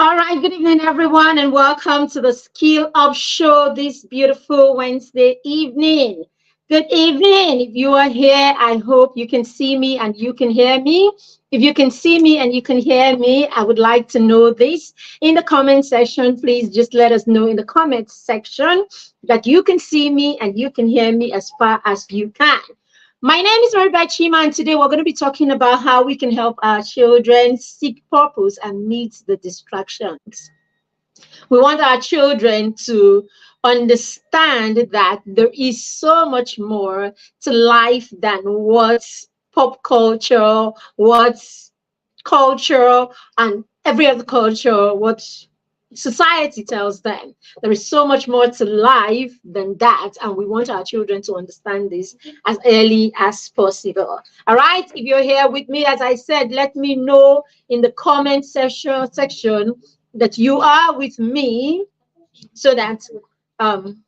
All right, good evening, everyone, and welcome to the Skill Up Show this beautiful Wednesday evening. Good evening. If you are here, I hope you can see me and you can hear me. If you can see me and you can hear me, I would like to know this in the comment section. Please just let us know in the comment section that you can see me and you can hear me as far as you can. My name is Maribel Chima, and today we're going to be talking about how we can help our children seek purpose and meet the distractions. We want our children to understand that there is so much more to life than what's pop culture, what's culture, and every other culture, what society tells them. There is so much more to life than that, and we want our children to understand this as early as possible. All right, if you're here with me, as I said, let me know in the comment section that you are with me so that um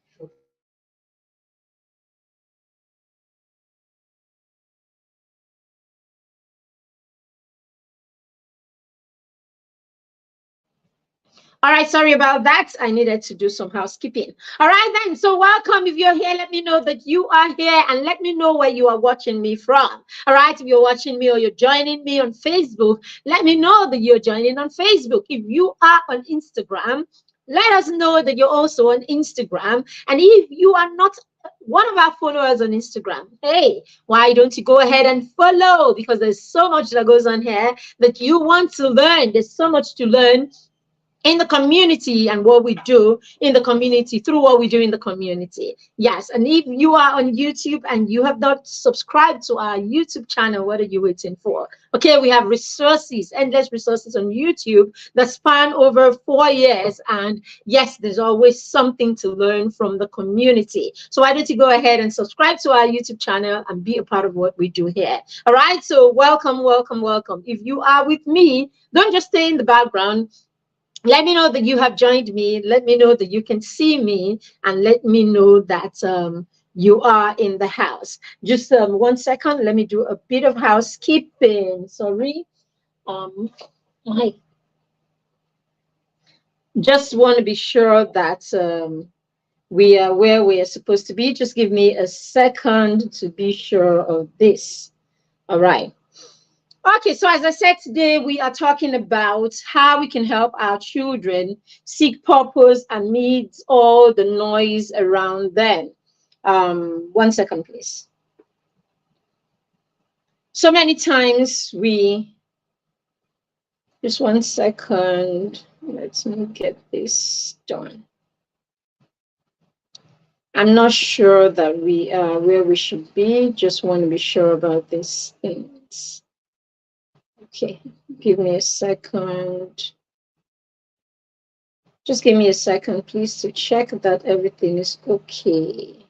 all right, sorry about that. I needed to do some housekeeping. All right, then. So, welcome. If you're here, let me know that you are here and let me know where you are watching me from. All right, if you're watching me or you're joining me on Facebook, let me know that you're joining on Facebook. If you are on Instagram, let us know that you're also on Instagram. And if you are not one of our followers on Instagram, hey, why don't you go ahead and follow? Because there's so much that goes on here that you want to learn. There's so much to learn in the community and what we do in the community through what we do in the community. Yes, and if you are on YouTube and you have not subscribed to our YouTube channel, what are you waiting for? Okay, we have resources, endless resources on YouTube that span over 4 years. And yes, there's always something to learn from the community. So why don't you go ahead and subscribe to our YouTube channel and be a part of what we do here. All right, so welcome, welcome, welcome. If you are with me, don't just stay in the background. Let me know that you have joined me. Let me know that you can see me, and let me know that you are in the house. Just 1 second. Let me do a bit of housekeeping. Sorry. I just want to be sure that we are where we are supposed to be. Just give me a second to be sure of this. All right. Okay, so as I said, today we are talking about how we can help our children seek purpose and meet all the noise around them. 1 second, please. So many times just 1 second, let me get this done. I'm not sure that we are where we should be. Just want to be sure about these things. Okay, give me a second. Just give me a second, please, to check that everything is okay.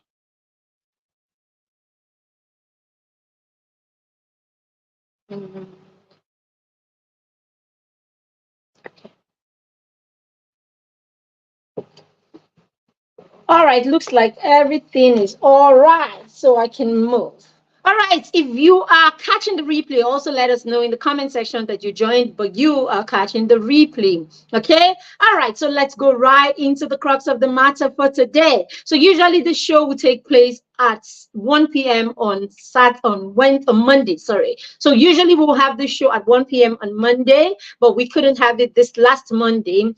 Okay. All right, looks like everything is all right, so I can move. All right, if you are catching the replay, also let us know in the comment section that you joined, but you are catching the replay, okay? All right, so let's go right into the crux of the matter for today. So usually the show will take place at 1 p.m. on Monday, sorry. So usually we'll have this show at 1 p.m. on Monday, but we couldn't have it this last Monday.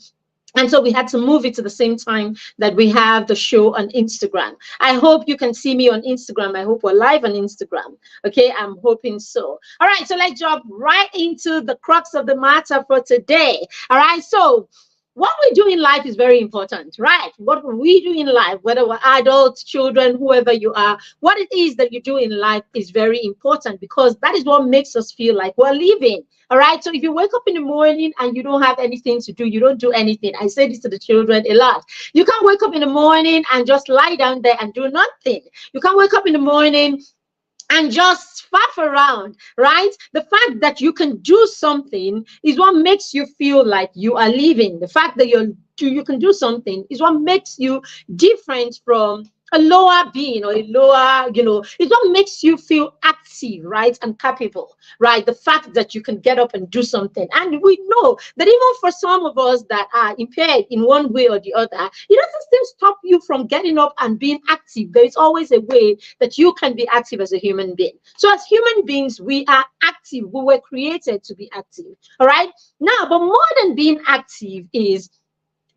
And so we had to move it to the same time that we have the show on Instagram. I hope you can see me on Instagram. I hope we're live on Instagram. Okay, I'm hoping so. All right, so let's jump right into the crux of the matter for today. All right, so what we do in life is very important, right? What we do in life, whether we're adults, children, whoever you are, what it is that you do in life is very important, because that is what makes us feel like we're living. All right. So if you wake up in the morning and you don't have anything to do, you don't do anything. I say this to the children a lot. You can't wake up in the morning and just lie down there and do nothing. You can't wake up in the morning and just faff around, right? The fact that you can do something is what makes you feel like you are living. The fact that you can do something is what makes you different from a lower being or a lower, it's what makes you feel active active, right, and capable, right? The fact that you can get up and do something. And we know that even for some of us that are impaired in one way or the other, it doesn't still stop you from getting up and being active. There is always a way that you can be active as a human being. So as human beings, we are active. We were created to be active. All right. Now, but more than being active is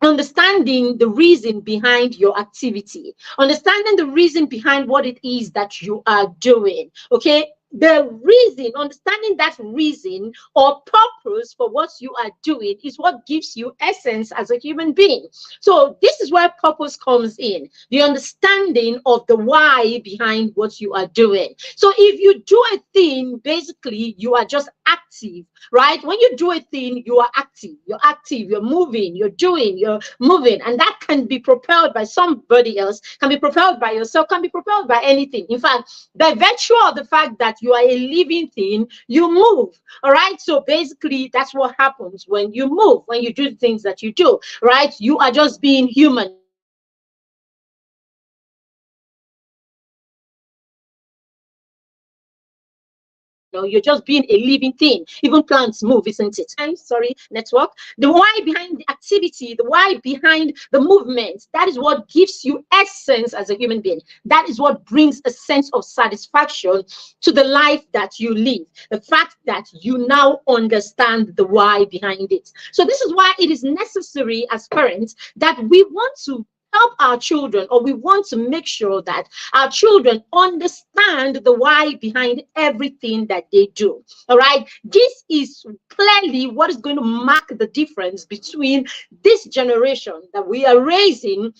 understanding the reason behind your activity, understanding the reason behind what it is that you are doing. Okay, the reason, understanding that reason or purpose for what you are doing is what gives you essence as a human being. So this is where purpose comes in, the understanding of the why behind what you are doing. So if you do a thing, basically you are just active, right? When you do a thing, you are active, you're moving, you're moving, and that can be propelled by somebody else, can be propelled by yourself, can be propelled by anything. In fact, by virtue of the fact that you are a living thing, you move. All right. So basically, that's what happens when you move, when you do the things that you do, right? You are just being human. You're just being a living thing. You're just being a living organism. All right. You're just being a living thing. Even plants move, isn't it? I'm sorry, network. The why behind the activity, the why behind the movement, that is what gives you essence as a human being. That is what brings a sense of satisfaction to the life that you live. The fact that you now understand the why behind it. So this is why it is necessary as parents that we want to help our children, or we want to make sure that our children understand the why behind everything that they do. All right. This is clearly what is going to mark the difference between this generation that we are raising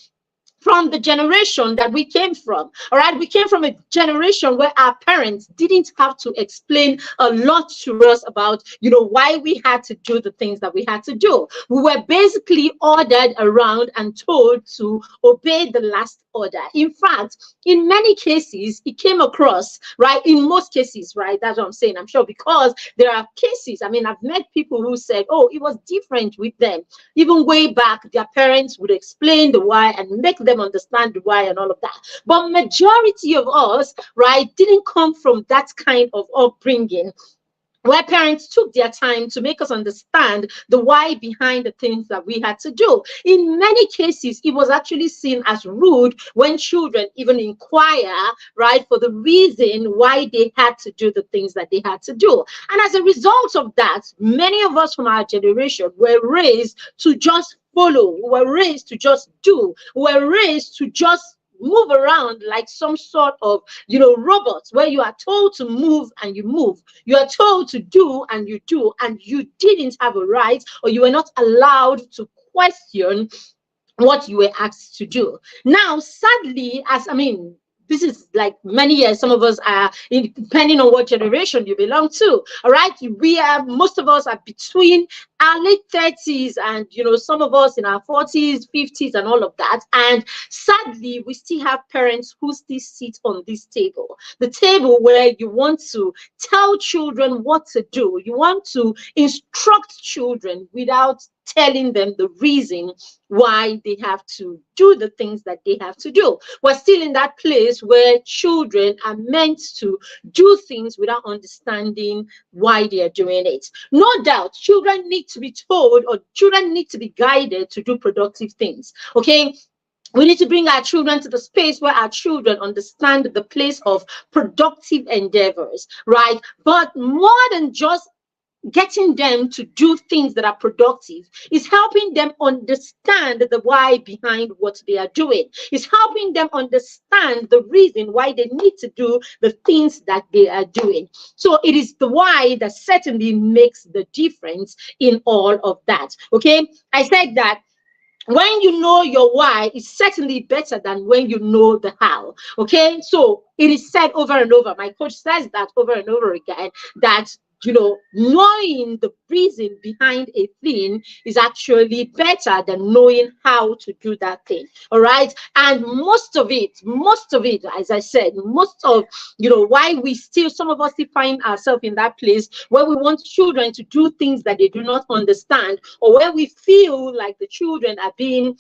from the generation that we came from. All right, we came from a generation where our parents didn't have to explain a lot to us about, why we had to do the things that we had to do. We were basically ordered around and told to obey the last order. In fact, in many cases, it came across, right? In most cases, right? That's what I'm saying. I'm sure, because there are cases. I mean, I've met people who said, oh, it was different with them. Even way back, their parents would explain the why and make them understand the why and all of that. But majority of us, right, didn't come from that kind of upbringing, where parents took their time to make us understand the why behind the things that we had to do. In many cases, it was actually seen as rude when children even inquire, right, for the reason why they had to do the things that they had to do. And as a result of that, many of us from our generation were raised to just follow, were raised to just do, were raised to just move around like some sort of robots, where you are told to move and you move, you are told to do and you do, and you didn't have a right, or you were not allowed to question what you were asked to do. Now, sadly, this is like many years. Some of us are, depending on what generation you belong to. All right, most of us are between our late 30s and some of us in our 40s, 50s, and all of that. And sadly, we still have parents who still sit on this table, the table where you want to tell children what to do. You want to instruct children without telling them the reason why they have to do the things that they have to do. We're still in that place where children are meant to do things without understanding why they are doing it. No doubt, children need to be told, or children need to be guided to do productive things. Okay. We need to bring our children to the space where our children understand the place of productive endeavors, right? But more than just getting them to do things that are productive is helping them understand the why behind what they are doing. It's helping them understand the reason why they need to do the things that they are doing. So it is the why that certainly makes the difference in all of that. Okay, I said that when you know your why, is certainly better than when you know the how. Okay, so it is said over and over. My coach says that over and over again, that knowing the reason behind a thing is actually better than knowing how to do that thing. All right. And most of it, as I said, most of, why some of us still find ourselves in that place where we want children to do things that they do not understand, or where we feel like the children are being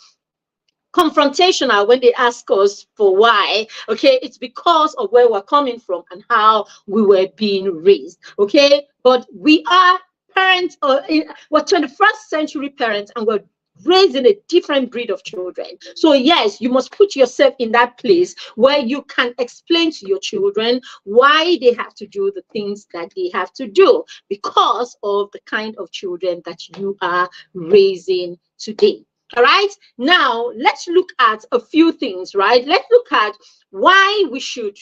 confrontational when they ask us for why. Okay, it's because of where we're coming from and how we were being raised. Okay, but we are parents, or we're 21st century parents, and we're raising a different breed of children. So yes, you must put yourself in that place where you can explain to your children why they have to do the things that they have to do because of the kind of children that you are raising today. All right, now let's look at a few things, right? Let's look at why we should.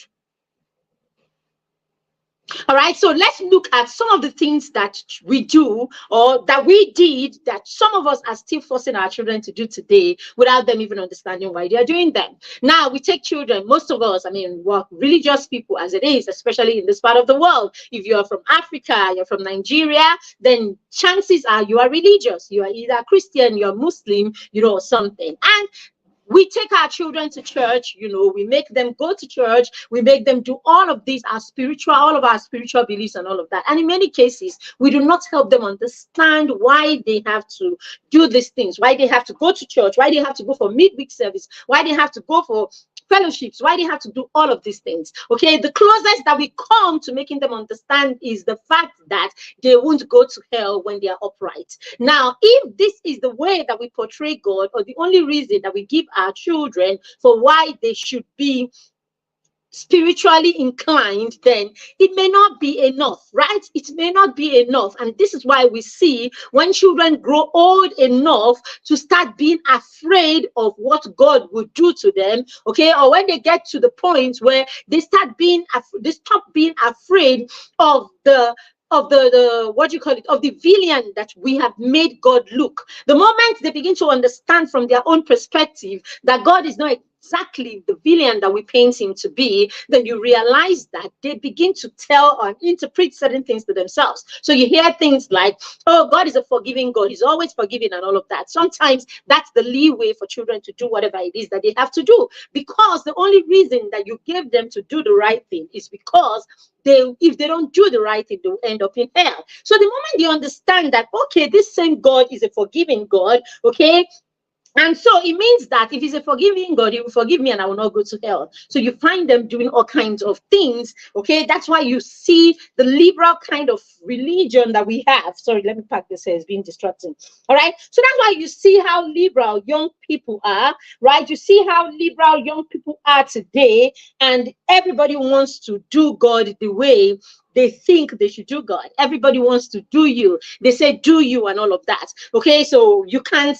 All right, so let's look at some of the things that we do or that we did that some of us are still forcing our children to do today without them even understanding why they are doing them. Now, we take children, most of us, I mean, we're religious people as it is, especially in this part of the world. If you're from Africa, you're from Nigeria, then chances are you are religious. You are either Christian, you're Muslim, you know, or something. And we take our children to church, you know, we make them go to church, we make them do all of these, all of our spiritual beliefs and all of that. And in many cases, we do not help them understand why they have to do these things, why they have to go to church, why they have to go for midweek service, why they have to go for fellowships, why they have to do all of these things. Okay, the closest that we come to making them understand is the fact that they won't go to hell when they are upright. Now, if this is the way that we portray God, or the only reason that we give our children for why they should be spiritually inclined, then it may not be enough, right? It may not be enough. And this is why we see when children grow old enough to start being afraid of what God would do to them, okay, or when they get to the point where they start being they stop being afraid of the what you call it, of the villain that we have made God look. The moment they begin to understand from their own perspective that God is not exactly the villain that we paint him to be, then you realize that they begin to tell or interpret certain things to themselves. So you hear things like, oh, God is a forgiving God, he's always forgiving and all of that. Sometimes that's the leeway for children to do whatever it is that they have to do, because the only reason that you gave them to do the right thing is because if they don't do the right thing, they'll end up in hell. So the moment you understand that, okay, this same God is a forgiving God, okay, and so it means that if he's a forgiving God, he will forgive me and I will not go to hell. So you find them doing all kinds of things. Okay, that's why you see the liberal kind of religion that we have. Sorry, let me pack this here, it's being distracting. All right, so that's why you see how liberal young people are, right? You see how liberal young people are today, and everybody wants to do God the way they think they should do God. Everybody wants to do you. They say do you and all of that. Okay, so you can't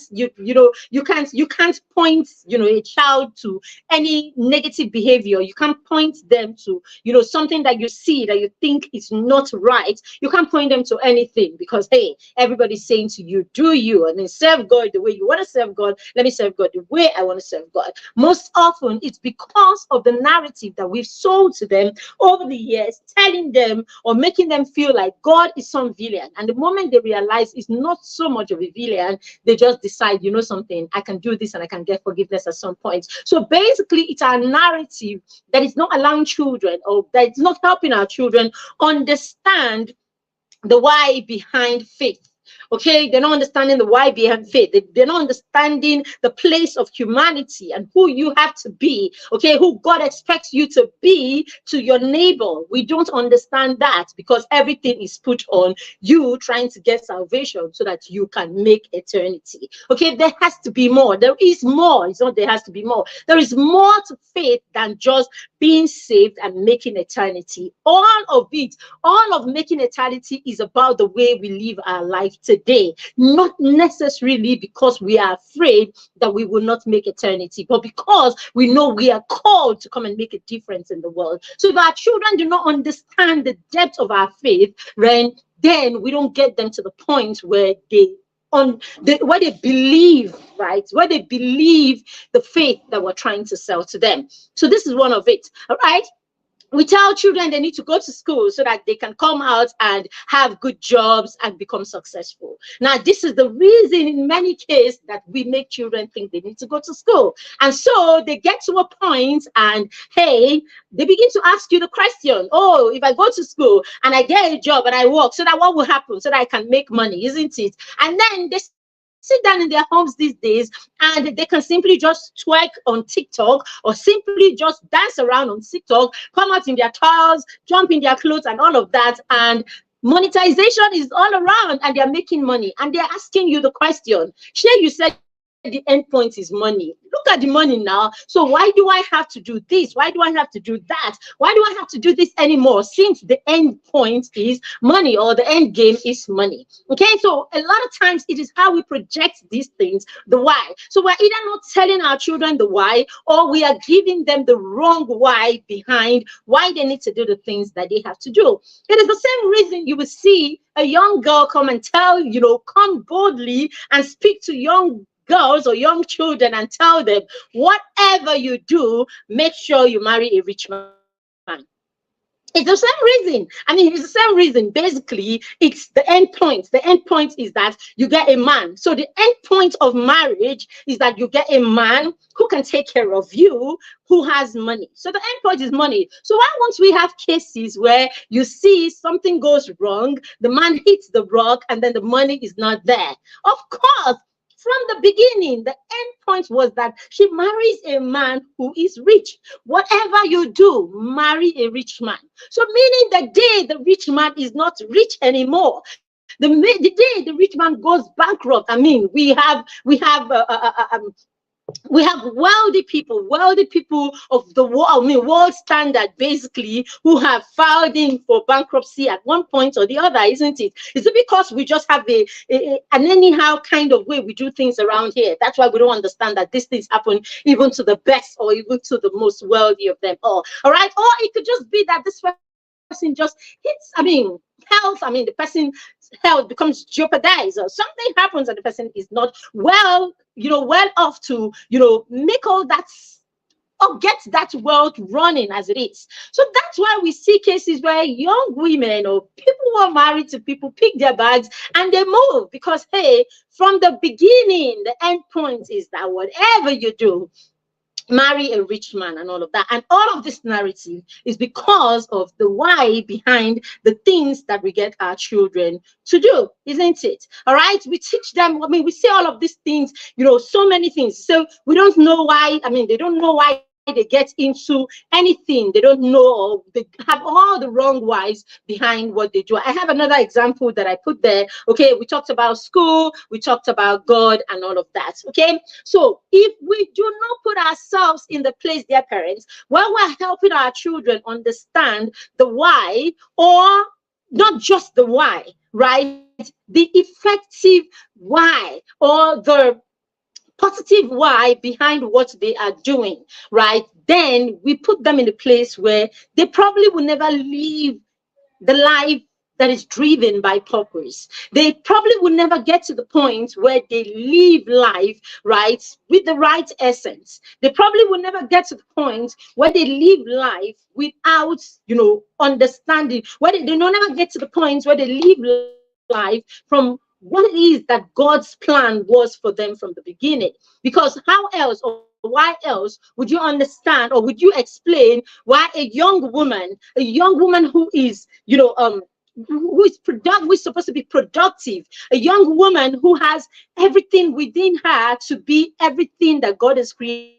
point a child to any negative behavior. You can't point them to something that you see that you think is not right. You can't point them to anything, because hey, everybody's saying to you, do you, and then serve God the way you want to serve God. Let me serve God the way I want to serve God. Most often it's because of the narrative that we've sold to them over the years, telling them or making them feel like God is some villain. And the moment they realize it's not so much of a villain, they just decide, you know something, I can do this and I can get forgiveness at some point. So basically, it's our narrative that is not allowing children, or that is not helping our children understand the why behind faith. Okay, they're not understanding the why behind faith. They're not understanding the place of humanity and who you have to be, okay, who God expects you to be to your neighbor. We don't understand that, because everything is put on you trying to get salvation so that you can make eternity. Okay, there has to be more. There is more. It's not there has to be more. There is more to faith than just being saved and making eternity. All of it, all of making eternity is about the way we live our life today, not necessarily because we are afraid that we will not make eternity, but because we know we are called to come and make a difference in the world. So if our children do not understand the depth of our faith, then we don't get them to the point where where they believe, right? Where they believe the faith that we're trying to sell to them. So this is one of it, all right? We tell children they need to go to school so that they can come out and have good jobs and become successful. Now, this is the reason in many cases that we make children think they need to go to school. And so they get to a point and, hey, they begin to ask you the question, oh, if I go to school and I get a job and I work, so that what will happen? So that I can make money, isn't it? And then they sit down in their homes these days and they can simply just twerk on TikTok or simply just dance around on TikTok, come out in their towels, jump in their clothes and all of that. And monetization is all around and they're making money. And they're asking you the question, Shay, you said the end point is money. Look at the money now. So why do I have to do this? Why do I have to do that? Why do I have to do this anymore? Since the end point is money, or the end game is money. Okay, so a lot of times it is how we project these things, the why. So we're either not telling our children the why, or we are giving them the wrong why behind why they need to do the things that they have to do. It is the same reason you will see a young girl come and tell, come boldly and speak to young girls or young children and tell them, whatever you do, make sure you marry a rich man. It's the same reason. I mean, it's the same reason. Basically, it's the end point. The end point is that you get a man. So the end point of marriage is that you get a man who can take care of you, who has money. So the end point is money. So why won't we have cases where you see something goes wrong, the man hits the rock, and then the money is not there? Of course, from the beginning, the end point was that she marries a man who is rich. Whatever you do, marry a rich man. So meaning the day the rich man is not rich anymore, the day the rich man goes bankrupt, I mean, we have wealthy people of the world, I mean, world standard, basically, who have filed in for bankruptcy at one point or the other, isn't it? Is it because we just have an anyhow kind of way we do things around here? That's why we don't understand that these things happen even to the best or even to the most wealthy of them all. All right. Or it could just be that this person just hits, health, the person's health becomes jeopardized, or something happens and the person is not well off to, make all that or get that wealth running as it is. So that's why we see cases where young women or people who are married to people pick their bags and they move, because, hey, from the beginning, the end point is that whatever you do, marry a rich man and all of that. And all of this narrative is because of the why behind the things that we get our children to do, isn't it? All right, we teach them, we see all of these things, so many things. So we don't know why, they don't know why they get into anything. They don't know, or they have all the wrong whys behind what they do. I have another example that I put there. Okay, we talked about school, we talked about God and all of that. Okay, so if we do not put ourselves in the place, dear parents, while we're helping our children understand the why, or not just the why, right, the effective why, or the positive why behind what they are doing, right, then we put them in a place where they probably will never live the life that is driven by purpose. They probably will never get to the point where they live life, right, with the right essence. They probably will never get to the point where they live life without, understanding, where they don't never get to the point where they live life from what it is that God's plan was for them from the beginning. Because how else, or why else would you understand, or would you explain why a young woman who is, who is supposed to be productive, a young woman who has everything within her to be everything that God has created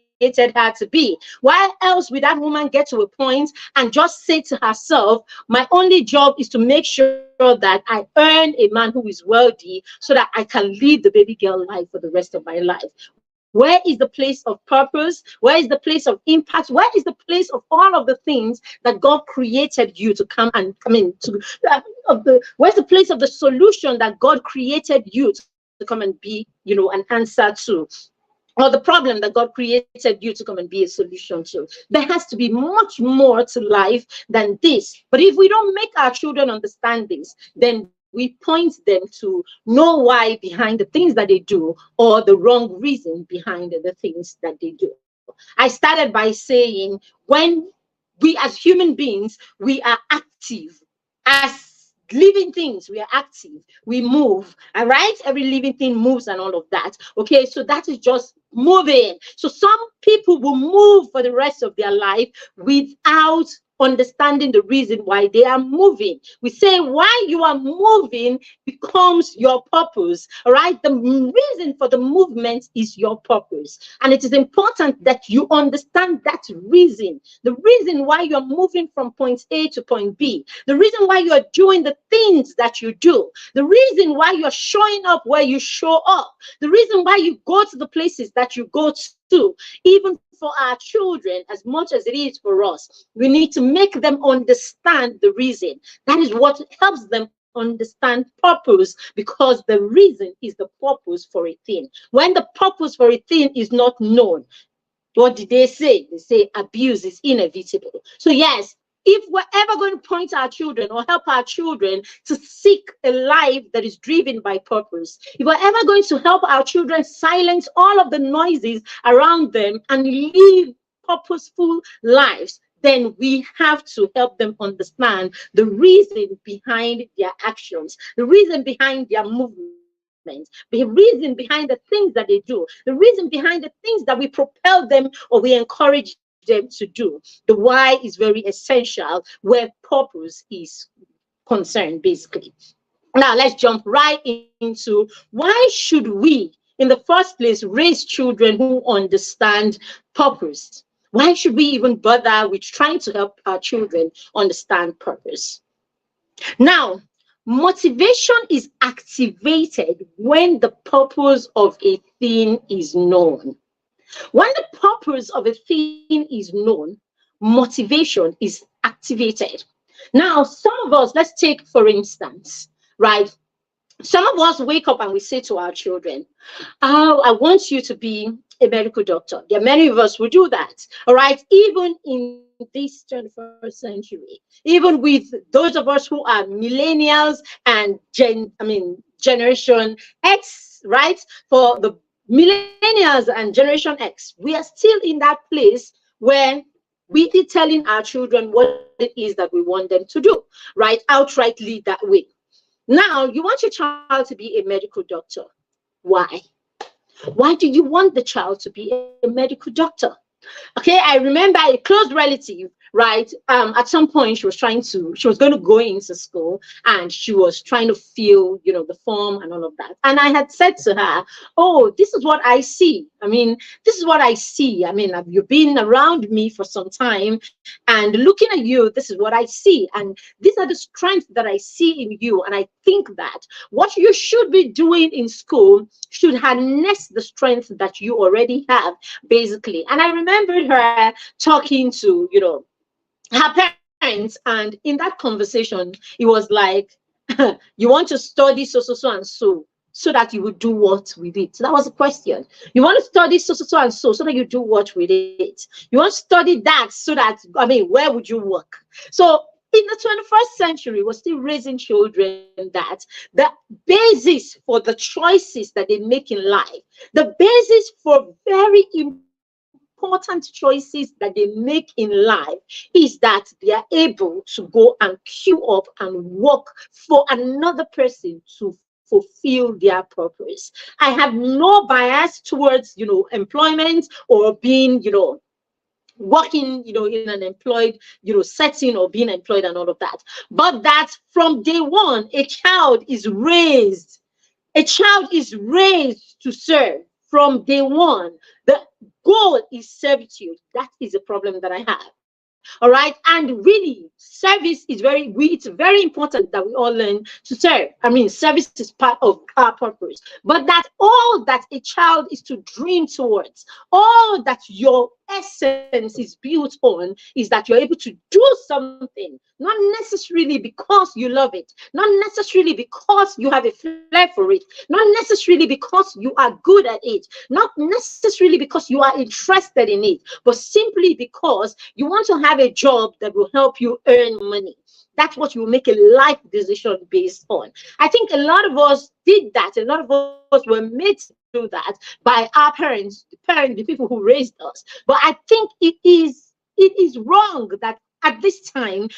her to be, why else would that woman get to a point and just say to herself, my only job is to make sure that I earn a man who is wealthy so that I can live the baby girl life for the rest of my life? Where is the place of purpose? Where is the place of impact? Where is the place of all of the things that God created you to come and where's the place of the solution that God created you to come and be, an answer to? Or the problem that God created you to come and be a solution to. There has to be much more to life than this. But if we don't make our children understand this, then we point them to know why behind the things that they do, or the wrong reason behind the things that they do. I started by saying, when we as human beings, we are active. As living things, we are active, we move, all right? Every living thing moves and all of that. Okay, so that is just moving. So some people will move for the rest of their life without understanding the reason why they are moving. We say why you are moving becomes your purpose. All right. The reason for the movement is your purpose. And it is important that you understand that reason. The reason why you're moving from point A to point B. The reason why you're doing the things that you do. The reason why you're showing up where you show up. The reason why you go to the places that you go to. Even for our children, as much as it is for us, we need to make them understand the reason. That is what helps them understand purpose, because the reason is the purpose for a thing. When the purpose for a thing is not known, what did they say? They say abuse is inevitable. So yes, if we're ever going to point our children or help our children to seek a life that is driven by purpose, if we're ever going to help our children silence all of the noises around them and live purposeful lives, then we have to help them understand the reason behind their actions, the reason behind their movement, the reason behind the things that they do, the reason behind the things that we propel them or we encourage them to do. The why is very essential where purpose is concerned, basically. Now let's jump right into why should we in the first place raise children who understand purpose. Why should we even bother with trying to help our children understand purpose? Now, motivation is activated when the purpose of a thing is known. When the purpose of a thing is known, motivation is activated. Now, some of us, let's take for instance, right? Some of us wake up and we say to our children, oh, I want you to be a medical doctor. There are many of us who do that, all right? Even in this 21st century, even with those of us who are millennials and Generation X, right? For the millennials and Generation X, we are still in that place where we are telling our children what it is that we want them to do, right? Outrightly that way. Now, you want your child to be a medical doctor. Why? Why do you want the child to be a medical doctor? Okay, I remember a close relative, right? At some point she was going to go into school and she was trying to fill, the form and all of that. And I had said to her, oh, this is what I see. This is what I see. You've been around me for some time and looking at you, this is what I see. And these are the strengths that I see in you. And I think that what you should be doing in school should harness the strength that you already have, basically. And I remembered her talking to, her parents, and in that conversation, it was like, you want to study so and so that you would do what with it? So that was the question. You want to study so and so that you do what with it? You want to study that so that, where would you work? So in the 21st century, we're still raising children that the basis for the choices that they make in life, the basis for very important choices that they make in life is that they are able to go and queue up and work for another person to fulfill their purpose. I have no bias towards, employment or being, working, in an employed, setting or being employed and all of that. But that from day one, a child is raised to serve from day one. The goal is servitude. That is a problem that I have. All right. And really, service is it's very important that we all learn to serve. Service is part of our purpose. But that all that a child is to dream towards, all that your essence is built on, is that you're able to do something, not necessarily because you love it, not necessarily because you have a flair for it, not necessarily because you are good at it, not necessarily because you are interested in it, but simply because you want to have a job that will help you earn money. That's what you make a life decision based on. I think a lot of us did that. A lot of us were made to do that by our parents, the people who raised us. But I think it is wrong that at this time,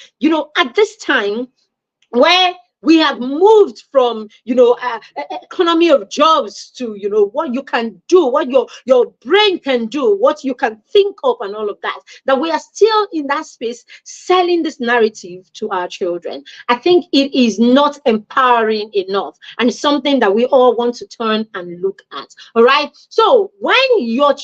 where We have moved from, economy of jobs to, what you can do, what your brain can do, what you can think of, and all of that. That we are still in that space selling this narrative to our children. I think it is not empowering enough, and it's something that we all want to turn and look at. All right. So when your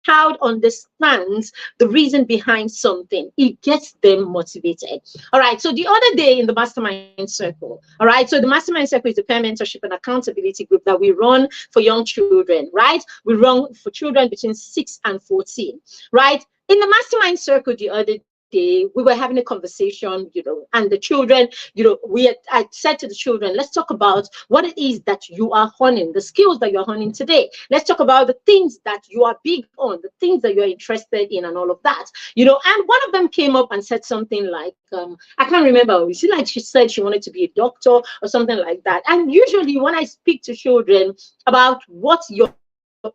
child understands the reason behind something, it gets them motivated. All right. So the other day in the mastermind circle, all right. So the mastermind circle is a peer mentorship and accountability group that we run for young children, right? We run for children between 6 and 14, right? In the mastermind circle the other day, we were having a conversation, and the children, I said to the children, let's talk about what it is that you are honing, the skills that you're honing today. Let's talk about the things that you are big on, the things that you're interested in, and all of that, and one of them came up and said something like, I can't remember, she said she wanted to be a doctor or something like that. And usually when I speak to children about what your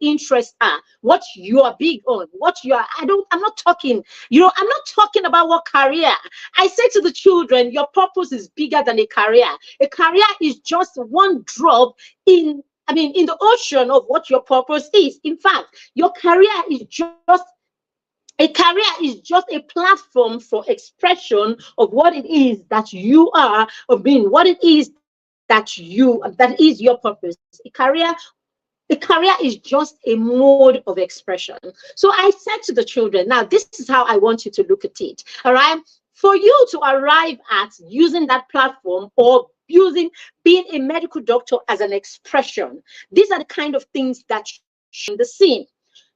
interests are, what you are big on, what you are, I'm not talking, I'm not talking about what career. I say to the children, your purpose is bigger than a career. A career is just one drop in the ocean of what your purpose is. In fact, your career is just a platform for expression of what it is that you are, what it is that is your purpose. A career is just a mode of expression. So I said to the children, now this is how I want you to look at it. All right. For you to arrive at using that platform or using being a medical doctor as an expression, these are the kind of things that show the scene.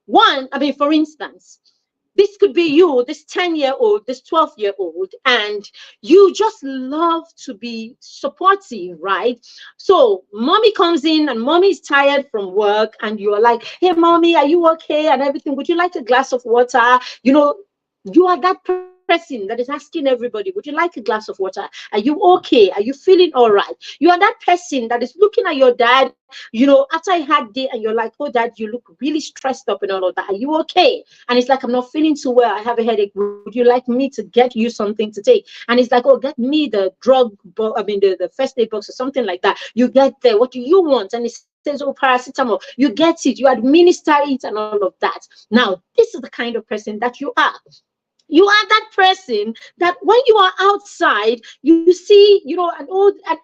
One, for instance, this could be you, this 10-year-old, this 12-year-old, and you just love to be supportive, right? So mommy comes in and mommy is tired from work, and you're like, hey, mommy, are you okay? And everything. Would you like a glass of water? You are that person that is asking everybody, would you like a glass of water? Are you okay? Are you feeling all right? You are that person that is looking at your dad, after a hard day, and you're like, oh, dad, you look really stressed up and all of that. Are you okay? And it's like, I'm not feeling too well. I have a headache. Would you like me to get you something to take? And it's like, oh, get me the the first aid box or something like that. You get there. What do you want? And it's says, oh, paracetamol. You get it. You administer it and all of that. Now, this is the kind of person that you are. You are that person that when you are outside, you see, an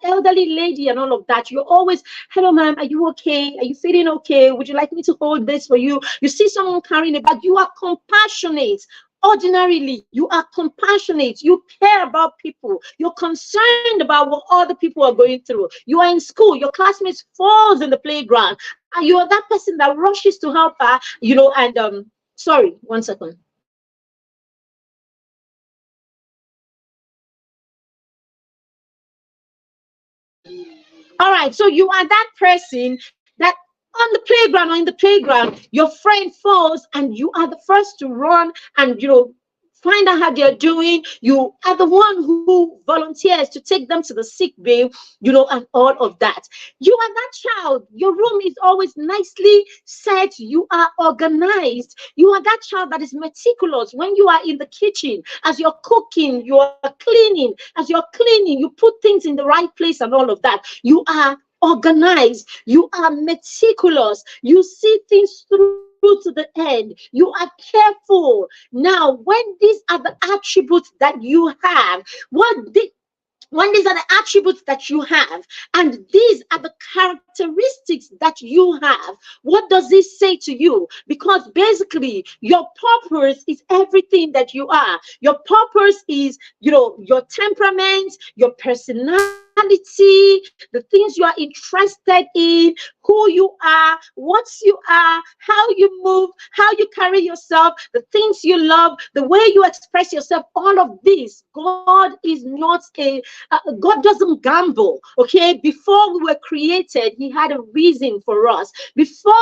elderly lady and all of that. You're always, hello, ma'am, are you okay? Are you feeling okay? Would you like me to hold this for you? You see someone carrying a bag. You are compassionate. Ordinarily, you are compassionate. You care about people. You're concerned about what other people are going through. You are in school. Your classmates falls in the playground, and you are that person that rushes to help her. And sorry, 1 second. All right, so you are that person that on the playground or in the playground, your friend falls and you are the first to run and, find out how they're doing. You are the one who volunteers to take them to the sick bay, and all of that. You are that child. Your room is always nicely set. You are organized. You are that child that is meticulous. When you are in the kitchen, as you're cooking, you are cleaning. As you're cleaning, you put things in the right place and all of that. You are organized. You are meticulous. You see things through to the end. You are careful. Now, when these are the attributes that you have, when these are the attributes that you have, and these are the characteristics that you have, what does this say to you? Because basically, your purpose is everything that you are. Your purpose is, your temperament, your personality, the things you are interested in, who you are, what you are, how you move, how you carry yourself, the things you love, the way you express yourself. All of this, God is not God doesn't gamble. Okay, before we were created, He had a reason for us. Before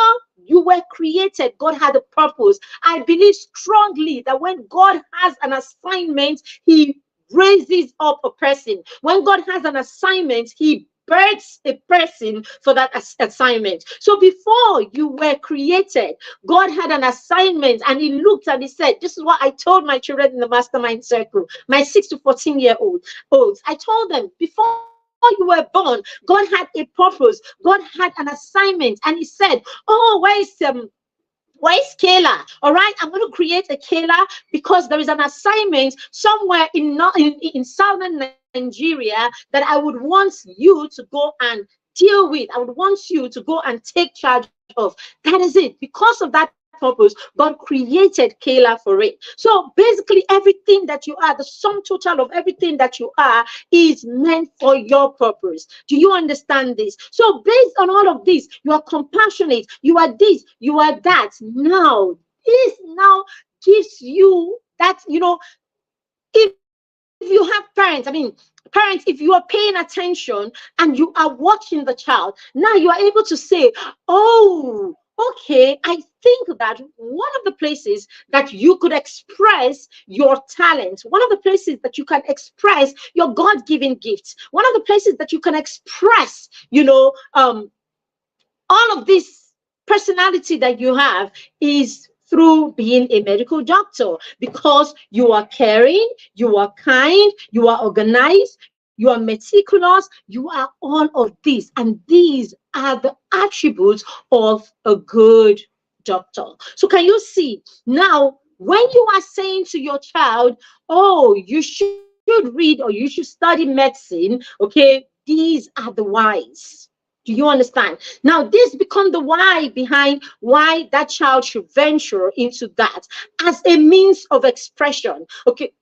you were created, God had a purpose. I believe strongly that when God has an assignment, He raises up a person. When God has an assignment, He births a person for that assignment. So before you were created, God had an assignment, and He looked and He said, this is what I told my children in the mastermind circle, my 6 to 14-year-olds. I told them, before you were born, God had a purpose. God had an assignment, and He said, "Oh, where's Kayla? All right, I'm going to create a Kayla because there is an assignment somewhere in southern Nigeria that I would want you to go and deal with. I would want you to go and take charge of." That is it. Because of that purpose, God created Kayla for it. So basically, everything that you are, the sum total of everything that you are, is meant for your purpose. Do you understand this? So based on all of this, you are compassionate, you are this, you are that. Now, this now gives you that, if you have parents, parents, if you are paying attention and you are watching the child, now you are able to say, "Oh, okay, I think that one of the places that you could express your talent, one of the places that you can express your God-given gifts, one of the places that you can express, all of this personality that you have is through being a medical doctor, because you are caring, you are kind, you are organized, you are meticulous, you are all of this. And these are the attributes of a good doctor. So can you see now, when you are saying to your child, "Oh, you should read or you should study medicine," okay, these are the whys. Do you understand? Now, this becomes the why behind why that child should venture into that as a means of expression. Okay,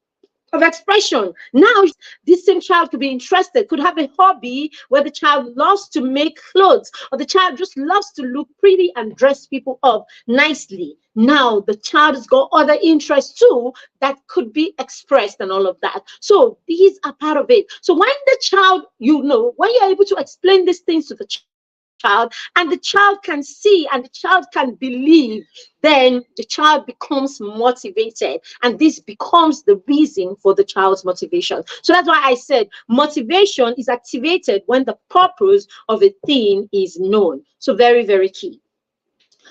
of expression. Now, this same child could be interested, could have a hobby where the child loves to make clothes, or the child just loves to look pretty and dress people up nicely. Now, the child has got other interests too that could be expressed and all of that. So these are part of it. So when the child, when you're able to explain these things to the child, and the child can see and the child can believe, then the child becomes motivated, and this becomes the reason for the child's motivation. So that's why I said motivation is activated when the purpose of a thing is known. So very, very key.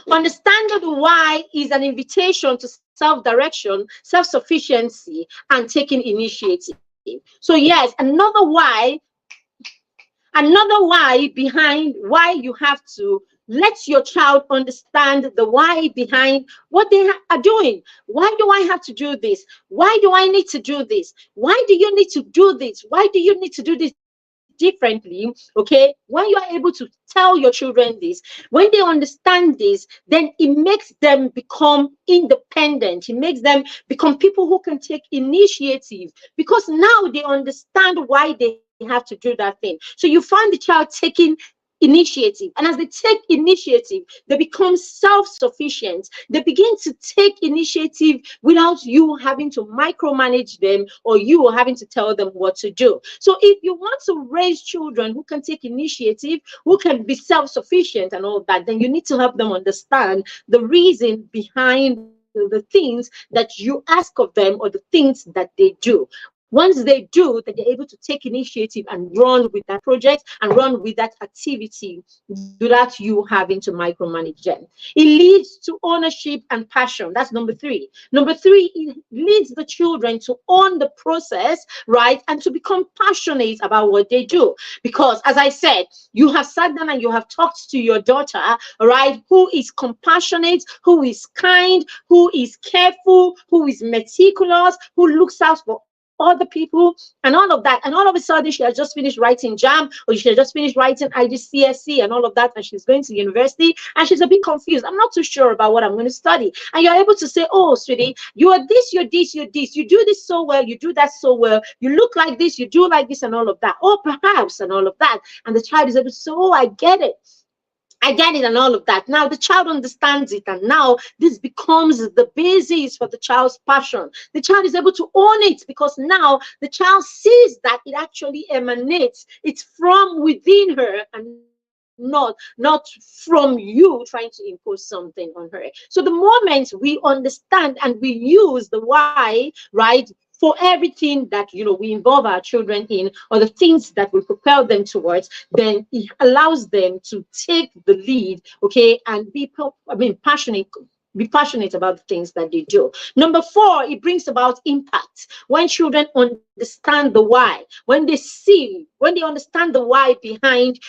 Understanding the why is an invitation to self-direction, self-sufficiency, and taking initiative. So yes, another why behind why you have to let your child understand the why behind what they are doing. Why do I have to do this? Why do I need to do this? Why do you need to do this? Why do you need to do this differently? Okay, when you are able to tell your children this, when they understand this, then it makes them become independent. It makes them become people who can take initiative, because now they understand why they have to do that thing. So you find the child taking initiative, and as they take initiative, they become self-sufficient. They begin to take initiative without you having to micromanage them or you having to tell them what to do. So if you want to raise children who can take initiative, who can be self-sufficient and all that, then you need to help them understand the reason behind the things that you ask of them or the things that they do. Once they do, that they're able to take initiative and run with that project and run with that activity without you having to micromanage them. It leads to ownership and passion. That's number 3. Number 3, it leads the children to own the process, right? And to become passionate about what they do. Because as I said, you have sat down and you have talked to your daughter, right? Who is compassionate, who is kind, who is careful, who is meticulous, who looks out for other people and all of that, and all of a sudden she has just finished writing JAM, or she has just finished writing IGCSE and all of that, and she's going to university and she's a bit confused. I'm not too sure about what I'm going to study. And you're able to say, "Oh, sweetie, you are this, you're this, you're this, you do this so well, you do that so well, you look like this, you do like this," and all of that, or perhaps, and all of that. And the child is able to say, "Oh, I get it, and all of that." Now the child understands it, and now this becomes the basis for the child's passion. The child is able to own it, because now the child sees that it actually emanates, it's from within her, and not from you trying to impose something on her. So the moment we understand and we use the why, right, for everything that we involve our children in, or the things that we propel them towards, then it allows them to take the lead, okay, and be passionate be passionate about the things that they do. Number 4, it brings about impact. When children understand the why, when they understand the why behind,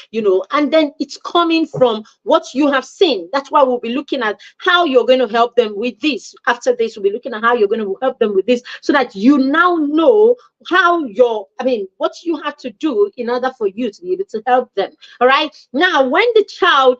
and then it's coming from what you have seen. That's why we'll be looking at how you're going to help them with this. After this, we'll be looking at how you're going to help them with this, so that you now know what you have to do in order for you to be able to help them. All right. Now, when the child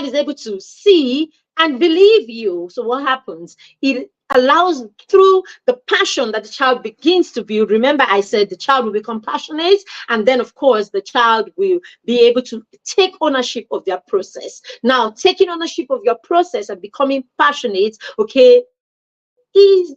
is able to see and believe you, so what happens? It allows, through the passion that the child begins to build. Remember, I said the child will become passionate, and then of course the child will be able to take ownership of their process. Now, taking ownership of your process and becoming passionate, okay, these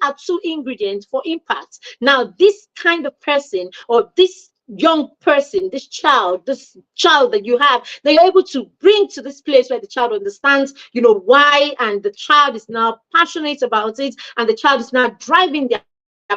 are 2 ingredients for impact. Now, this kind of person, or this young person, this child that you have, that you're able to bring to this place where the child understands, why, and the child is now passionate about it, and the child is now driving their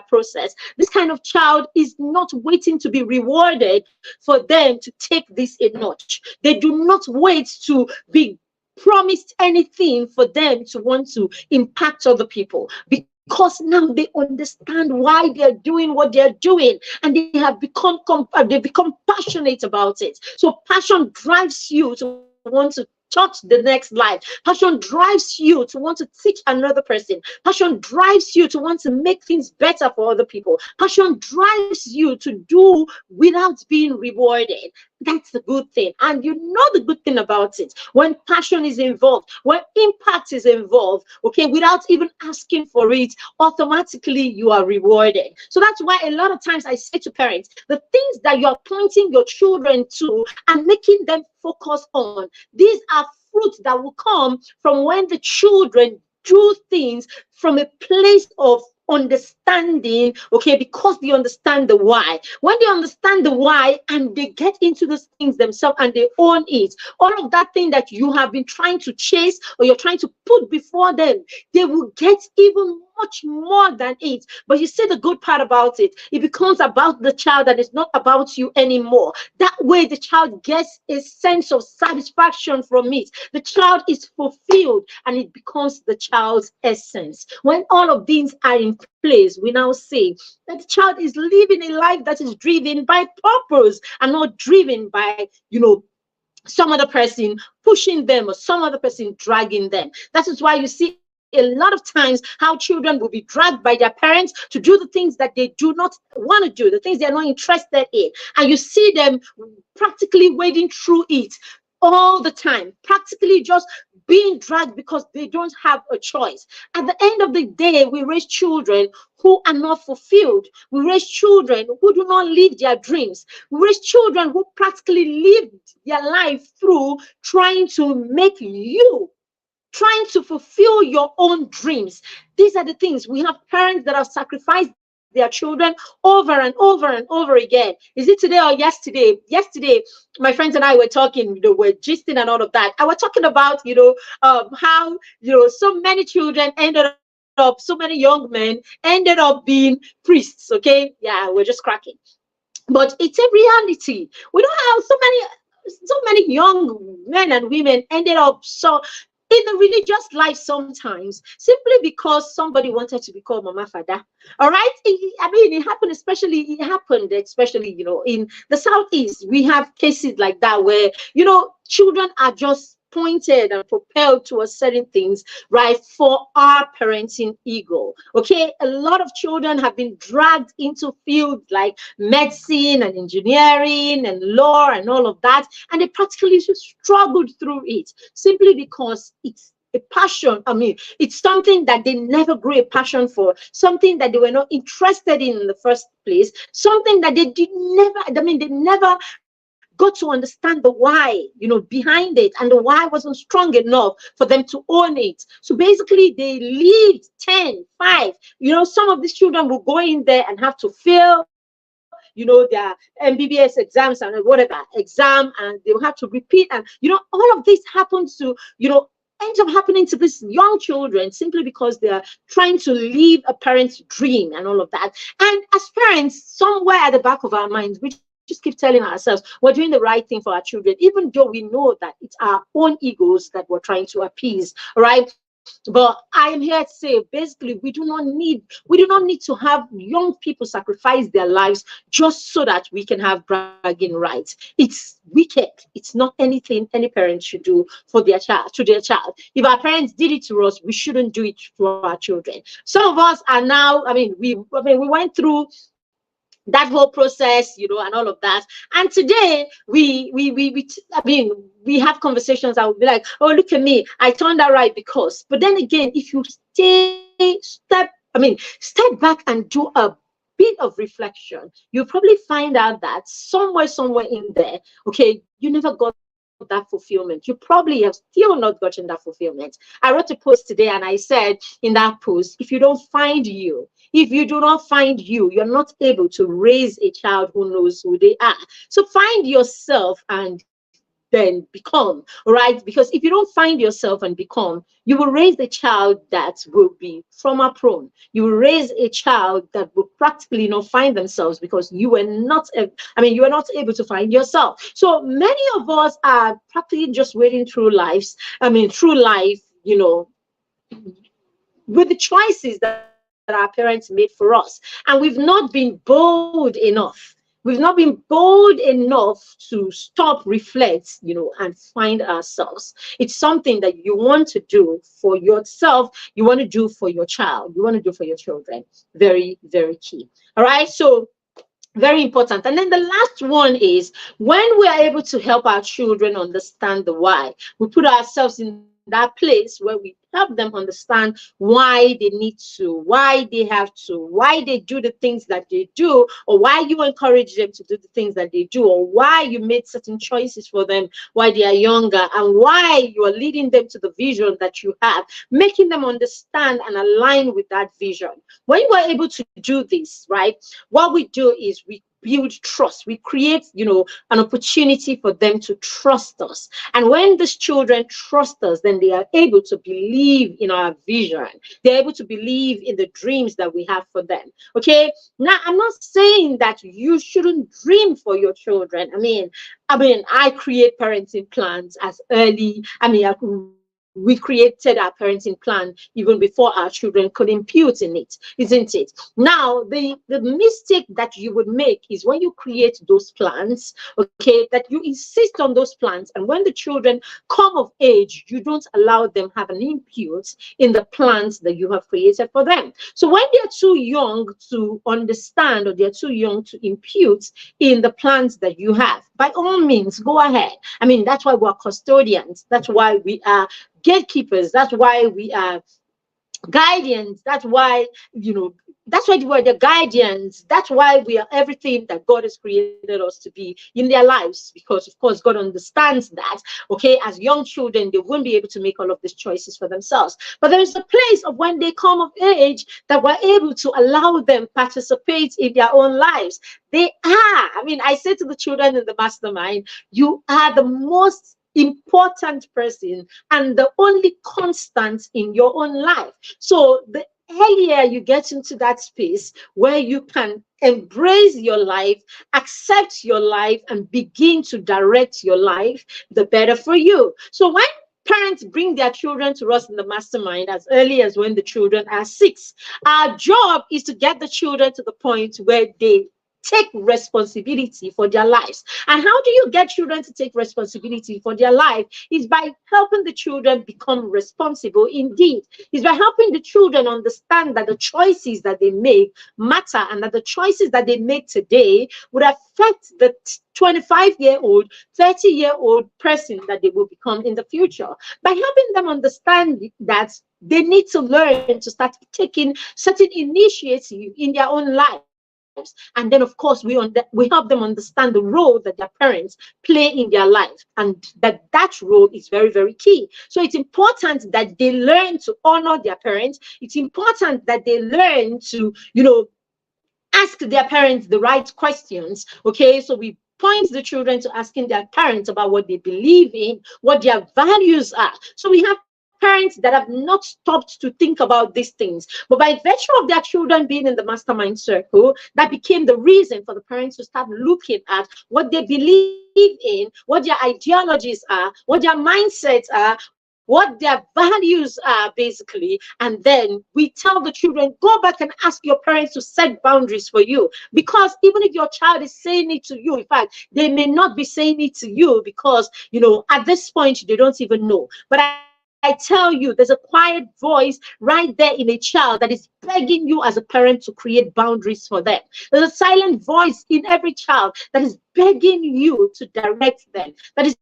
process. This kind of child is not waiting to be rewarded for them to take this a notch. They do not wait to be promised anything for them to want to impact other people, because now they understand why they're doing what they're doing, and they have become passionate about it. So passion drives you to want to touch the next life. Passion drives you to want to teach another person. Passion drives you to want to make things better for other people. Passion drives you to do without being rewarded. That's the good thing. And the good thing about it, when passion is involved, when impact is involved, okay, without even asking for it, automatically you are rewarded. So that's why a lot of times I say to parents, the things that you're pointing your children to and making them focus on, these are fruits that will come from when the children do things from a place of understanding, okay, because they understand the why. When they understand the why and they get into those things themselves and they own it, all of that thing that you have been trying to chase or you're trying to put before them, they will get even much more than it. But you see the good part about it, it becomes about the child and it's not about you anymore. That way the child gets a sense of satisfaction from it. The child is fulfilled and it becomes the child's essence. When all of these are in place, we now say that the child is living a life that is driven by purpose and not driven by, some other person pushing them or some other person dragging them. That is why you see a lot of times how children will be dragged by their parents to do the things that they do not want to do, the things they're not interested in. And you see them practically wading through it all the time, practically just being dragged because they don't have a choice. At the end of the day, we raise children who are not fulfilled. We raise children who do not live their dreams. We raise children who practically lived their life through trying to fulfill your own dreams. These are the things. We have parents that have sacrificed their children over and over and over again. Is it today or yesterday? Yesterday, my friends and I were talking, we're gisting and all of that. I was talking about, how, so many children ended up, so many young men ended up being priests. Okay. Yeah, we're just cracking. But it's a reality. We don't have so many young men and women ended up in the religious life sometimes simply because somebody wanted to become Mama Fada. All right. It happened, especially in the Southeast. We have cases like that where, children are just pointed and propelled towards certain things, right, for our parenting ego. Okay, a lot of children have been dragged into fields like medicine and engineering and law and all of that, and they practically struggled through it simply because it's a passion. It's something that they never grew a passion for, something that they were not interested in the first place, something that they never got to understand the why, behind it, and the why wasn't strong enough for them to own it. So basically they lived 10, 5, some of these children will go in there and have to fail, their MBBS exams and whatever exam, and they'll have to repeat. And, all of this happens to, ends up happening to these young children simply because they are trying to live a parent's dream and all of that. And as parents, somewhere at the back of our minds, we just keep telling ourselves we're doing the right thing for our children, even though we know that it's our own egos that we're trying to appease, right? But I am here to say, basically, we do not need to have young people sacrifice their lives just so that we can have bragging rights. It's wicked. It's not anything any parent should do for their child to their child. If our parents did it to us, we shouldn't do it to our children. Some of us are now, we went through that whole process, and all of that. And today we have conversations. I would be like, oh, look at me, I turned out right because. But then again, if you step back and do a bit of reflection, you'll probably find out that somewhere in there, okay, you never got that fulfillment. You probably have still not gotten that fulfillment. I wrote a post today and I said in that post, if you do not find you, you're not able to raise a child who knows who they are. So find yourself and then become, right? Because if you don't find yourself and become, you will raise a child that will be trauma prone. You will raise a child that will practically not find themselves because you were not able to find yourself. So many of us are practically just waiting through life, with the choices that our parents made for us. And we've not been bold enough. We've not been bold enough to stop, reflect, and find ourselves. It's something that you want to do for yourself. You want to do for your child. You want to do for your children. Very, very key. All right. So very important. And then the last one is when we are able to help our children understand the why, we put ourselves in that place where we help them understand why they need to, why they have to, why they do the things that they do, or why you encourage them to do the things that they do, or why you made certain choices for them while they are younger, and why you are leading them to the vision that you have, making them understand and align with that vision. When you are able to do this, right, what we do is we build trust. We create, an opportunity for them to trust us. And when these children trust us, then they are able to believe in our vision. They're able to believe in the dreams that we have for them. Okay. Now, I'm not saying that you shouldn't dream for your children. I create parenting plans as early. We created our parenting plan even before our children could impute in it, isn't it? Now, the mistake that you would make is when you create those plans, okay, that you insist on those plans, and when the children come of age, you don't allow them have an input in the plans that you have created for them. So when they're too young to understand, or they're too young to impute in the plans that you have, by all means, go ahead. That's why we're custodians. That's why we are gatekeepers. That's why we are guardians. That's why we're the guardians. That's why we are everything that God has created us to be in their lives, because of course God understands that, okay, as young children they won't be able to make all of these choices for themselves. But there is a place of when they come of age that we're able to allow them participate in their own lives. They are, I say to the children in the mastermind, you are the most important person and the only constant in your own life. So the earlier you get into that space where you can embrace your life, accept your life, and begin to direct your life, the better for you. So when parents bring their children to us in the mastermind as early as when the children are 6, our job is to get the children to the point where they take responsibility for their lives. And how do you get children to take responsibility for their life? Is by helping the children become responsible indeed. Is by helping the children understand that the choices that they make matter, and that the choices that they make today would affect the 25-year-old, 30-year-old person that they will become in the future. By helping them understand that they need to learn to start taking certain initiatives in their own lives. And then, of course, we help them understand the role that their parents play in their life, and that role is very, very key. So it's important that they learn to honor their parents. It's important that they learn to, ask their parents the right questions. Okay, so we point the children to asking their parents about what they believe in, what their values are. So we have parents that have not stopped to think about these things. But by virtue of their children being in the mastermind circle, that became the reason for the parents to start looking at what they believe in, what their ideologies are, what their mindsets are, what their values are, basically. And then we tell the children, go back and ask your parents to set boundaries for you. Because even if your child is saying it to you, in fact, they may not be saying it to you because, at this point, they don't even know. But I tell you, there's a quiet voice right there in a child that is begging you as a parent to create boundaries for them. There's a silent voice in every child that is begging you to direct them, that is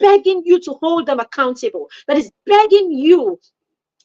begging you to hold them accountable, that is begging you,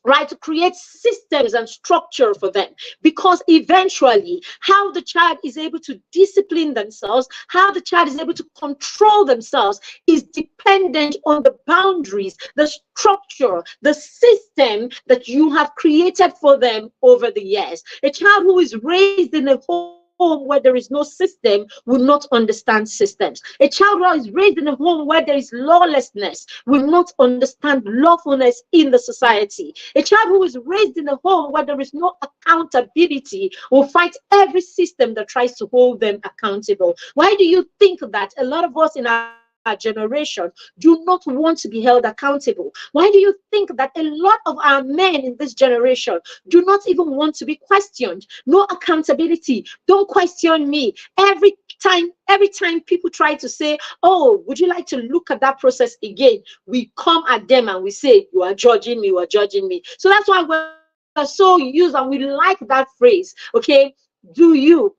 right, to create systems and structure for them. Because eventually, how the child is able to discipline themselves, how the child is able to control themselves, is dependent on the boundaries, the structure, the system that you have created for them over the years. A child who is raised in a home where there is no system will not understand systems. A child who is raised in a home where there is lawlessness will not understand lawfulness in the society. A child who is raised in a home where there is no accountability will fight every system that tries to hold them accountable. Why do you think that a lot of us in our generation do not want to be held accountable? Why do you think that a lot of our men in this generation do not even want to be questioned? No accountability. Don't question me. Every time people try to say, oh, would you like to look at that process again, we come at them and we say, you are judging me, you are judging me. So that's why we're so used, and we like that phrase, okay? Do you?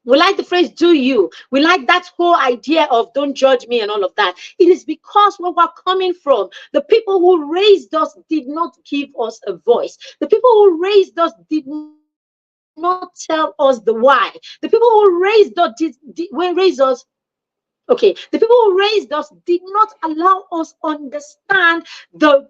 We like the phrase, do you? We like that whole idea of don't judge me and all of that. It is because where we're coming from, the people who raised us did not give us a voice. The people who raised us did not tell us the why. The people who raised us the people who raised us did not allow us understand the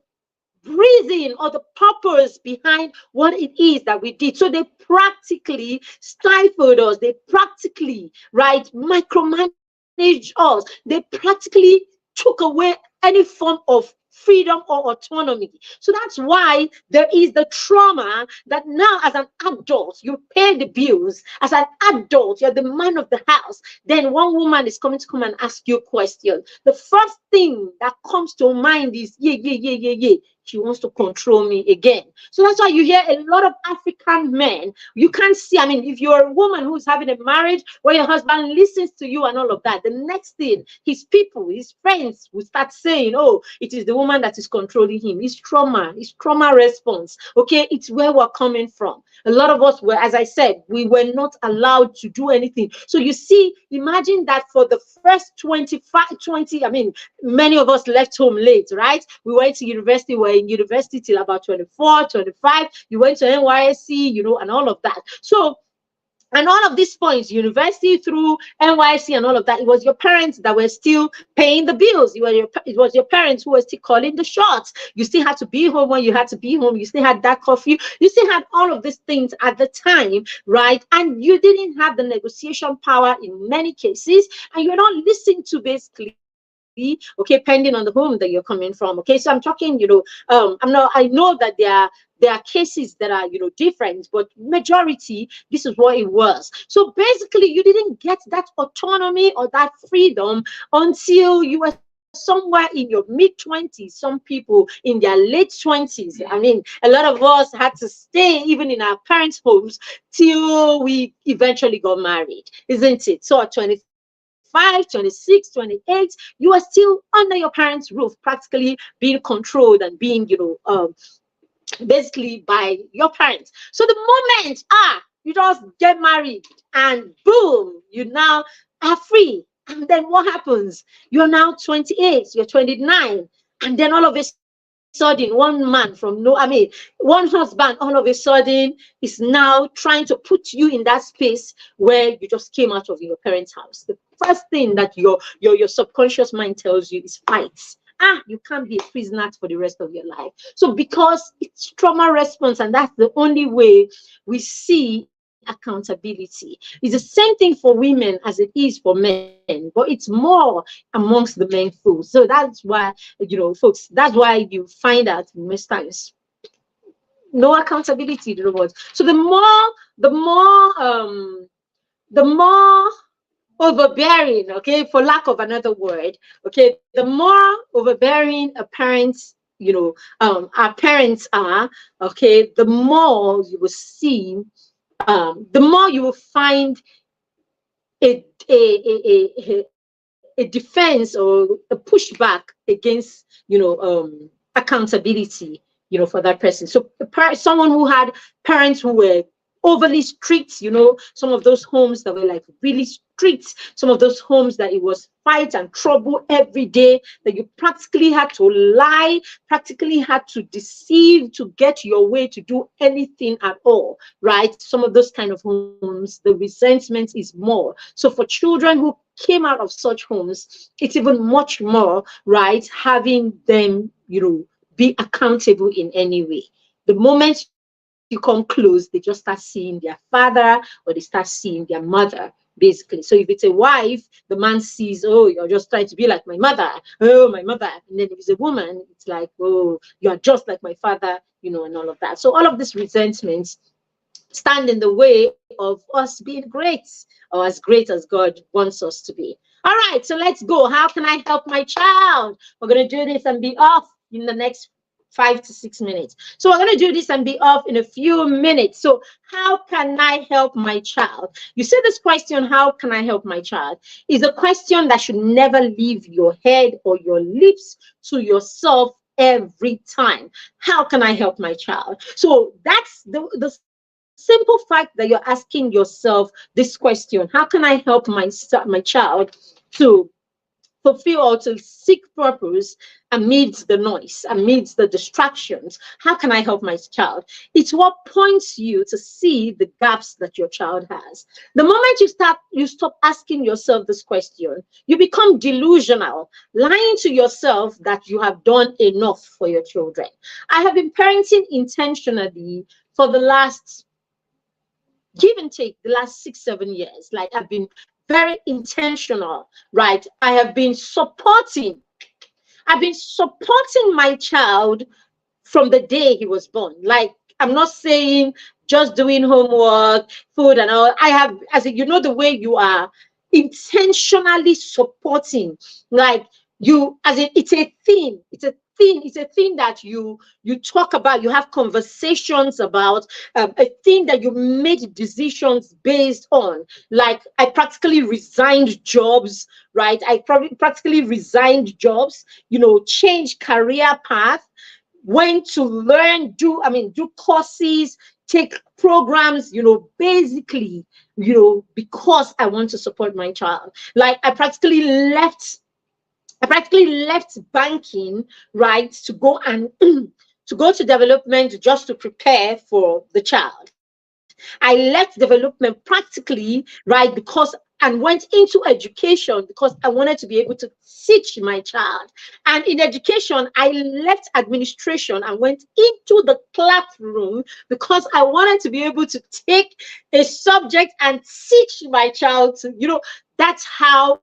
reason or the purpose behind what it is that we did. So they practically stifled us. They practically, right, micromanaged us. They practically took away any form of freedom or autonomy. So that's why there is the trauma that now as an adult, you pay the bills. As an adult, you're the man of the house. Then one woman is coming to come and ask you a question. The first thing that comes to mind is, yeah. She wants to control me again. So that's why you hear a lot of African men. You can't see, I mean, if you're a woman who's having a marriage where your husband listens to you and all of that, the next thing, his people, his friends will start saying, oh, it is the woman that is controlling him. It's trauma response. Okay, it's where we're coming from. A lot of us were, as I said, we were not allowed to do anything. So you see, imagine that for the first 20, many of us left home late, right? We went to university, we're in university till about 24, 25. You went to NYSC, and all of that. So, and all of these points, university through NYSC and all of that, it was your parents that were still paying the bills. It was your parents who were still calling the shots. You still had to be home when you had to be home. You still had that curfew. You still had all of these things at the time, right? And you didn't have the negotiation power in many cases, and you're not listened to basically. Okay, depending on the home that you're coming from. Okay, so I'm talking, I know that there are cases that are, different, but majority, this is what it was. So basically, you didn't get that autonomy or that freedom until you were somewhere in your mid-20s, some people in their late 20s. I mean, a lot of us had to stay even in our parents' homes till we eventually got married, isn't it? So at 25, 26, 28, you are still under your parents' roof, practically being controlled and being, basically by your parents. So the moment you just get married and boom, you now are free. And then what happens? You're now 28, you're 29, and then all of a sudden one husband all of a sudden is now trying to put you in that space where you just came out of your parents' house. The first thing that your subconscious mind tells you is fights. You can't be a prisoner for the rest of your life. So because it's trauma response, and that's the only way we see accountability. It's the same thing for women as it is for men, but it's more amongst the men folks. So that's why, folks, that's why you find out most times no accountability to the words. So the more overbearing, okay, for lack of another word, okay, the more overbearing a parent, our parents are, okay, the more you will see, the more you will find a defense or a pushback against, accountability, for that person. So someone who had parents who were overly strict, some of those homes that were like really strict, some of those homes that it was fight and trouble every day, that you practically had to lie, practically had to deceive to get your way to do anything at all, right? Some of those kind of homes, the resentment is more. So for children who came out of such homes, it's even much more, right? Having them, be accountable in any way. The moment you come close, they just start seeing their father or they start seeing their mother, basically. So if it's a wife, the man sees, oh, you're just trying to be like my mother. Oh, my mother. And then if it's a woman, it's like, oh, you are just like my father, and all of that. So all of these resentments stand in the way of us being great, or as great as God wants us to be. All right, so let's go. How can I help my child? We're going to do this and be off in the next 5 to 6 minutes. So we're going to do this and be off in a few minutes. So how can I help my child? You see, this question, how can I help my child, is a question that should never leave your head or your lips to yourself every time. How can I help my child? So that's the simple fact that you're asking yourself this question. How can I help my child to fulfill or to seek purpose amidst the noise, amidst the distractions? How can I help my child? It's what points you to see the gaps that your child has. The moment you stop asking yourself this question, you become delusional, lying to yourself that you have done enough for your children. I have been parenting intentionally for the last, give and take, the last 6-7 years. Like, I've been very intentional, right? I've been supporting my child from the day he was born. Like, I'm not saying just doing homework, food and all. I have, as the way you are intentionally supporting, like, it's a thing. It's a thing that you talk about, you have conversations about, a thing that you make decisions based on. Like, I practically resigned jobs, right? I practically resigned jobs, change career path, went to learn, do courses, take programs, basically, because I want to support my child. Like, I practically left banking, right, to go and to go to development just to prepare for the child. I left development practically, right, and went into education because I wanted to be able to teach my child. And in education, I left administration and went into the classroom because I wanted to be able to take a subject and teach my child to, that's how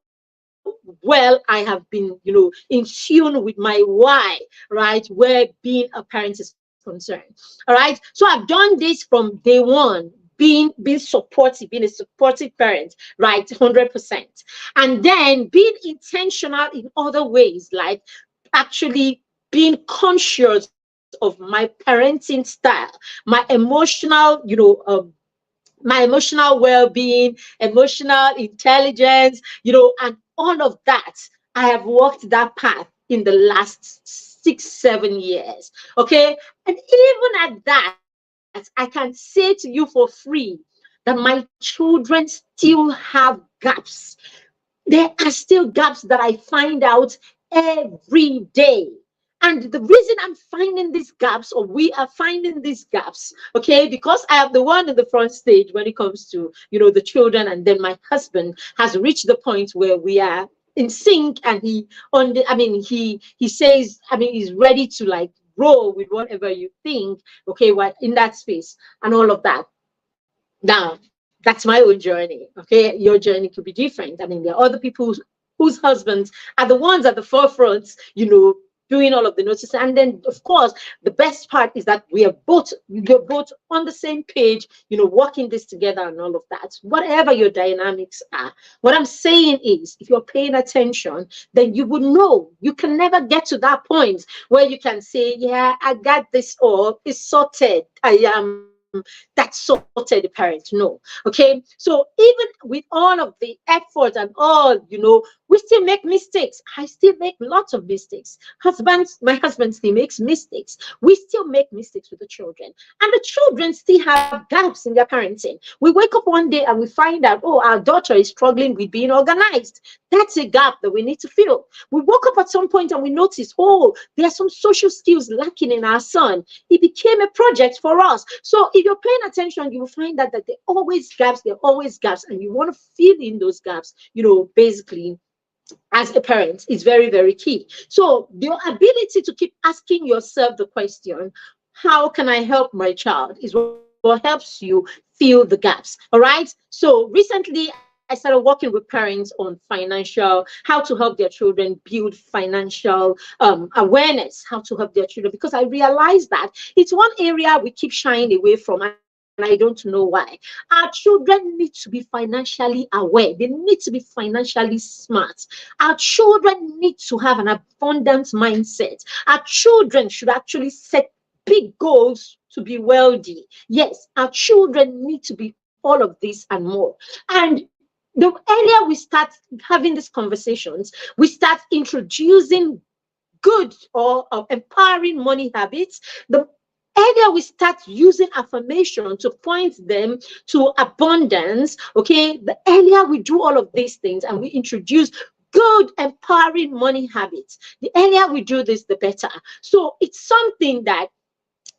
well I have been, in tune with my why, right, where being a parent is concerned. All right. So I've done this from day one, being supportive, being a supportive parent, right, 100%. And then being intentional in other ways, like actually being conscious of my parenting style, my emotional, my emotional well-being, emotional intelligence, and all of that. I have walked that path in the last 6-7 years. Okay. And even at that, I can say to you for free that my children still have gaps. There are still gaps that I find out every day. And the reason I'm finding these gaps, or we are finding these gaps, okay, because I am the one in the front stage when it comes to, the children, and then my husband has reached the point where we are in sync, and he says, he's ready to like roll with whatever you think, okay, what in that space and all of that. Now, That's my own journey. Okay, your journey could be different. I mean, there are other people whose husbands are the ones at the forefront, doing all of the notices. And then, of course, the best part is that we're both on the same page, working this together and all of that. Whatever your dynamics are, what I'm saying is, if you're paying attention, then you would know. You can never get to that point where you can say, yeah, I got this, or it's sorted. I am. That's sorted the parent. No. Okay. So even with all of the effort and all, we still make mistakes. I still make lots of mistakes. My husband still makes mistakes. We still make mistakes with the children. And the children still have gaps in their parenting. We wake up one day and we find out, oh, our daughter is struggling with being organized. That's a gap that we need to fill. We woke up at some point and we noticed, oh, there are some social skills lacking in our son. It became a project for us. So if you're paying attention, you will find that there are always gaps, and you want to fill in those gaps, basically as a parent is very, very key. So your ability to keep asking yourself the question, how can I help my child, is what helps you fill the gaps. All right. So recently I started working with parents on how to help their children build financial awareness, how to help their children, because I realized that it's one area we keep shying away from. And I don't know why. Our children need to be financially aware. They need to be financially smart. Our children need to have an abundant mindset. Our children should actually set big goals to be wealthy. Yes, our children need to be all of this and more. And the earlier we start having these conversations, we start introducing good or empowering money habits, the earlier we start using affirmation to point them to abundance, okay, the earlier we do all of these things and we introduce good empowering money habits, the earlier we do this, the better. So it's something that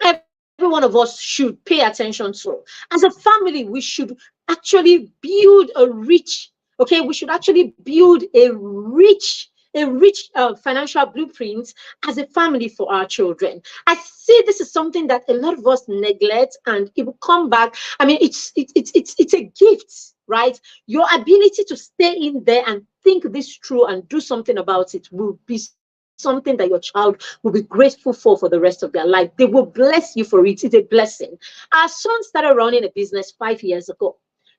every one of us should pay attention to. As a family, we should actually build we should actually build a rich financial blueprint as a family for our children. I see this is something that a lot of us neglect, and it will come back. I mean, it's a gift, right? Your ability to stay in there and think this through and do something about it will be something that your child will be grateful for the rest of their life. They will bless you for it. It's a blessing. Our son started running a business 5 years ago.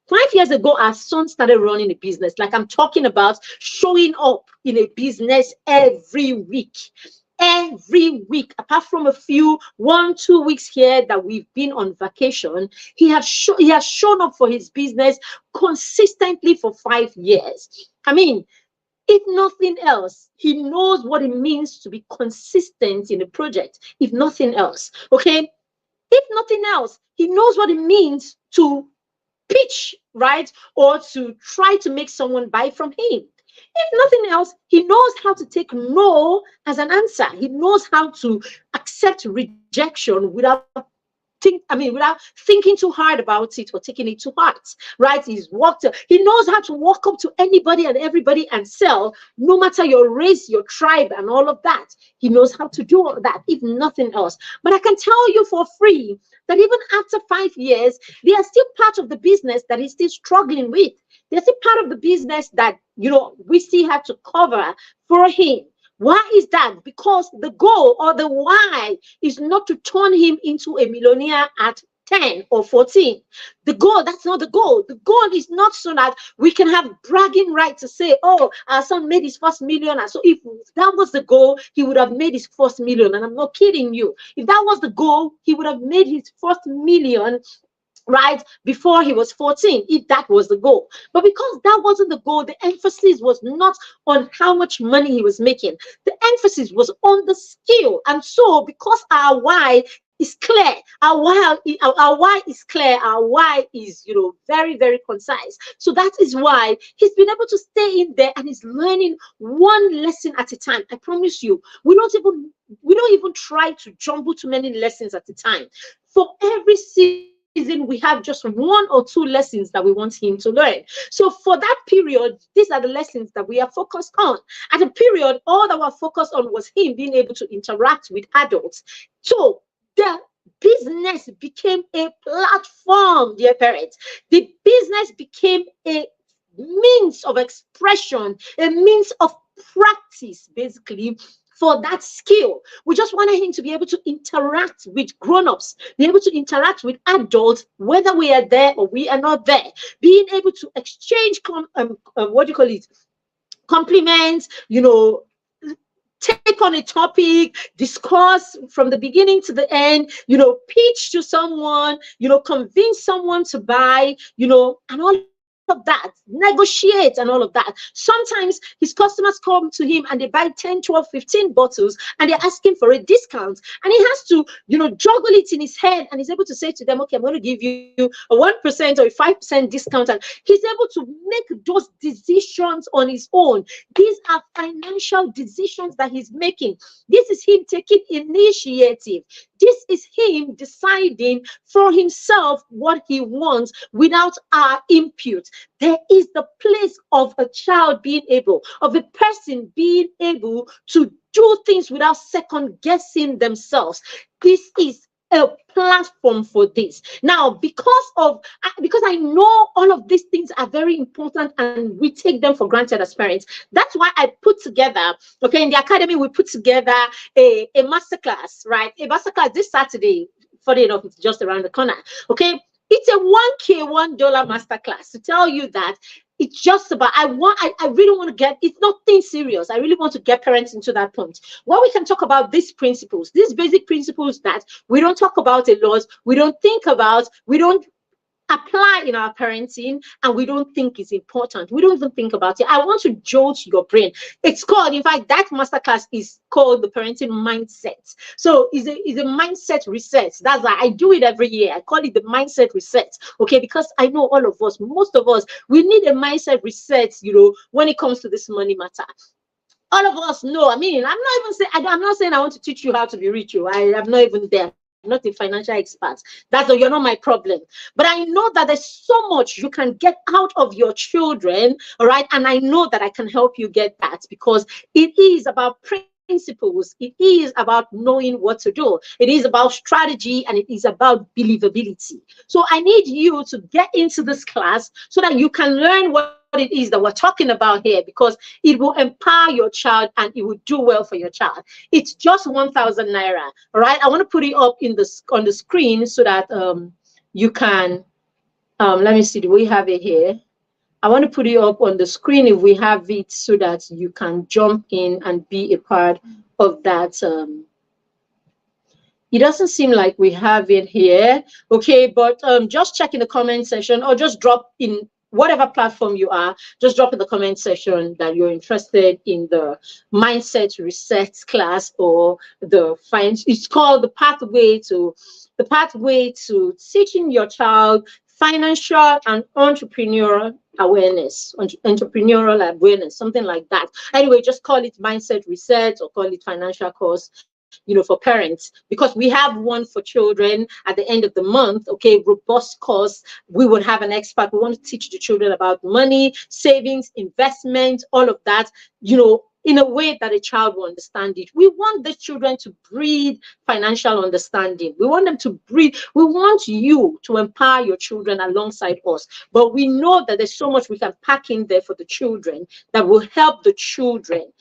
5 years ago, our son started running a business. Like, I'm talking about showing up in a business every week. Every week, apart from a few 1-2 weeks here that we've been on vacation, he has shown up for his business consistently for 5 years. I mean, if nothing else, he knows what it means to be consistent in a project. If nothing else, okay? If nothing else, he knows what it means to pitch, right? Or to try to make someone buy from him. If nothing else, he knows how to take no as an answer. He knows how to accept rejection without thinking too hard about it or taking it too hard, right? He knows how to walk up to anybody and everybody and sell, no matter your race, your tribe, and all of that. He knows how to do all that, if nothing else. But I can tell you for free that even after 5 years, they are still part of the business that he's still struggling with. They're still part of the business that, we still have to cover for him. Why is that? Because the goal or the why is not to turn him into a millionaire at 10 or 14. That's not the goal. The goal is not so that we can have bragging right to say, oh, our son made his first million. And so if that was the goal, he would have made his first million. And I'm not kidding you. If that was the goal, he would have made his first million right before he was 14, if that was the goal. But because that wasn't the goal, the emphasis was not on how much money he was making. The emphasis was on the skill. And so because our why is clear, our why is clear, our why is very, very concise. So that is why he's been able to stay in there and he's learning one lesson at a time. I promise you, we don't even try to jumble too many lessons at a time. For every season, we have just 1 or 2 lessons that we want him to learn. So for that period, these are the lessons that we are focused on. At a period, all that we're focused on was him being able to interact with adults. So the business became a platform, dear parents. The business became a means of expression, a means of practice, basically, for that skill. We just wanted him to be able to interact with grown-ups, be able to interact with adults, whether we are there or we are not there, being able to exchange compliments, take on a topic, discuss from the beginning to the end, pitch to someone, convince someone to buy, and all of that, negotiate and all of that. Sometimes his customers come to him and they buy 10, 12, 15 bottles and they're asking for a discount, and he has to juggle it in his head, and he's able to say to them, okay, I'm going to give you a 1% or a 5% discount, and he's able to make those decisions on his own. These are financial decisions that he's making. This is him taking initiative. This is him deciding for himself what he wants without our input. There is the place of a child being able, of a person being able to do things without second guessing themselves. This is a platform for this. Now, because I know all of these things are very important and we take them for granted as parents, that's why I put together, okay, in the academy, we put together a masterclass, right? A masterclass this Saturday. Funny enough, it's just around the corner, okay? It's a $1,000 masterclass to tell you that it's just about, I really want to get, it's nothing serious. I really want to get parents into that point where we can talk about these principles, these basic principles that we don't talk about a lot, we don't think about, we don't apply in our parenting, and we don't think it's important. We don't even think about it. I want to jolt your brain. It's called, in fact, that masterclass is called the parenting mindset. So it's a mindset reset. That's why I do it every year. I call it the mindset reset. Okay, because I know all of us, most of us, we need a mindset reset, when it comes to this money matter. All of us know. I mean, I'm not saying I want to teach you how to be rich. I'm not even there. Not a financial expert. You're not my problem. But I know that there's so much you can get out of your children, all right? And I know that I can help you get that, because it is about principles. It is about knowing what to do. It is about strategy, and it is about believability. So I need you to get into this class so that you can learn what it is that we're talking about here, because it will empower your child and it will do well for your child. It's just 1,000 naira. All right, I want to put it up on the screen so that you can let me see, do we have it here? I want to put it up on the screen if we have it, so that you can jump in and be a part of that. It doesn't seem like we have it here. Okay, but just check in the comment section, or just drop in whatever platform you are, just drop in the comment section that you're interested in the mindset reset class, or it's called the pathway to teaching your child financial and entrepreneurial awareness, something like that. Anyway, just call it mindset reset or call it financial course, for parents, because we have one for children at the end of the month. Okay, robust course. We would have an expert. We want to teach the children about money, savings, investment, all of that, in a way that a child will understand it. We want the children to breed financial understanding. We want them to breed. We want you to empower your children alongside us. But we know that there's so much we can pack in there for the children that will help the children,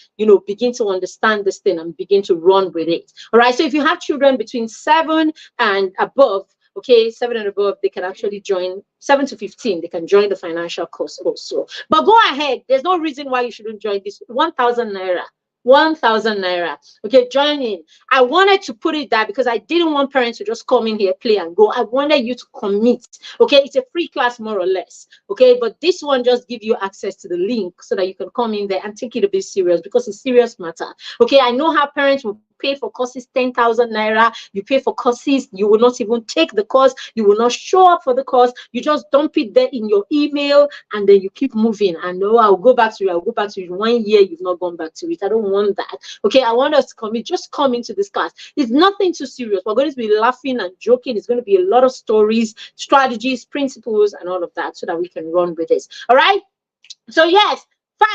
begin to understand this thing and begin to run with it. All right. So if you have children between 7 and above, okay, 7 and above, they can actually join. 7 to 15, they can join the financial course also. But go ahead. There's no reason why you shouldn't join this. 1,000 naira. 1,000 naira. Okay, join in. I wanted to put it there because I didn't want parents to just come in here, play and go. I wanted you to commit. Okay, it's a free class more or less. Okay, but this one just give you access to the link so that you can come in there and take it a bit serious, because it's serious matter. Okay, I know how parents will pay for courses 10,000 naira. You pay for courses, you will not even take the course, you will not show up for the course, you just dump it there in your email, and then you keep moving. And I'll go back to you. 1 year you've not gone back to it. I don't want that. Okay, I want us to commit. Just come into this class. It's nothing too serious. We're going to be laughing and joking. It's going to be a lot of stories, strategies, principles, and all of that, so that we can run with this. All right. So yes,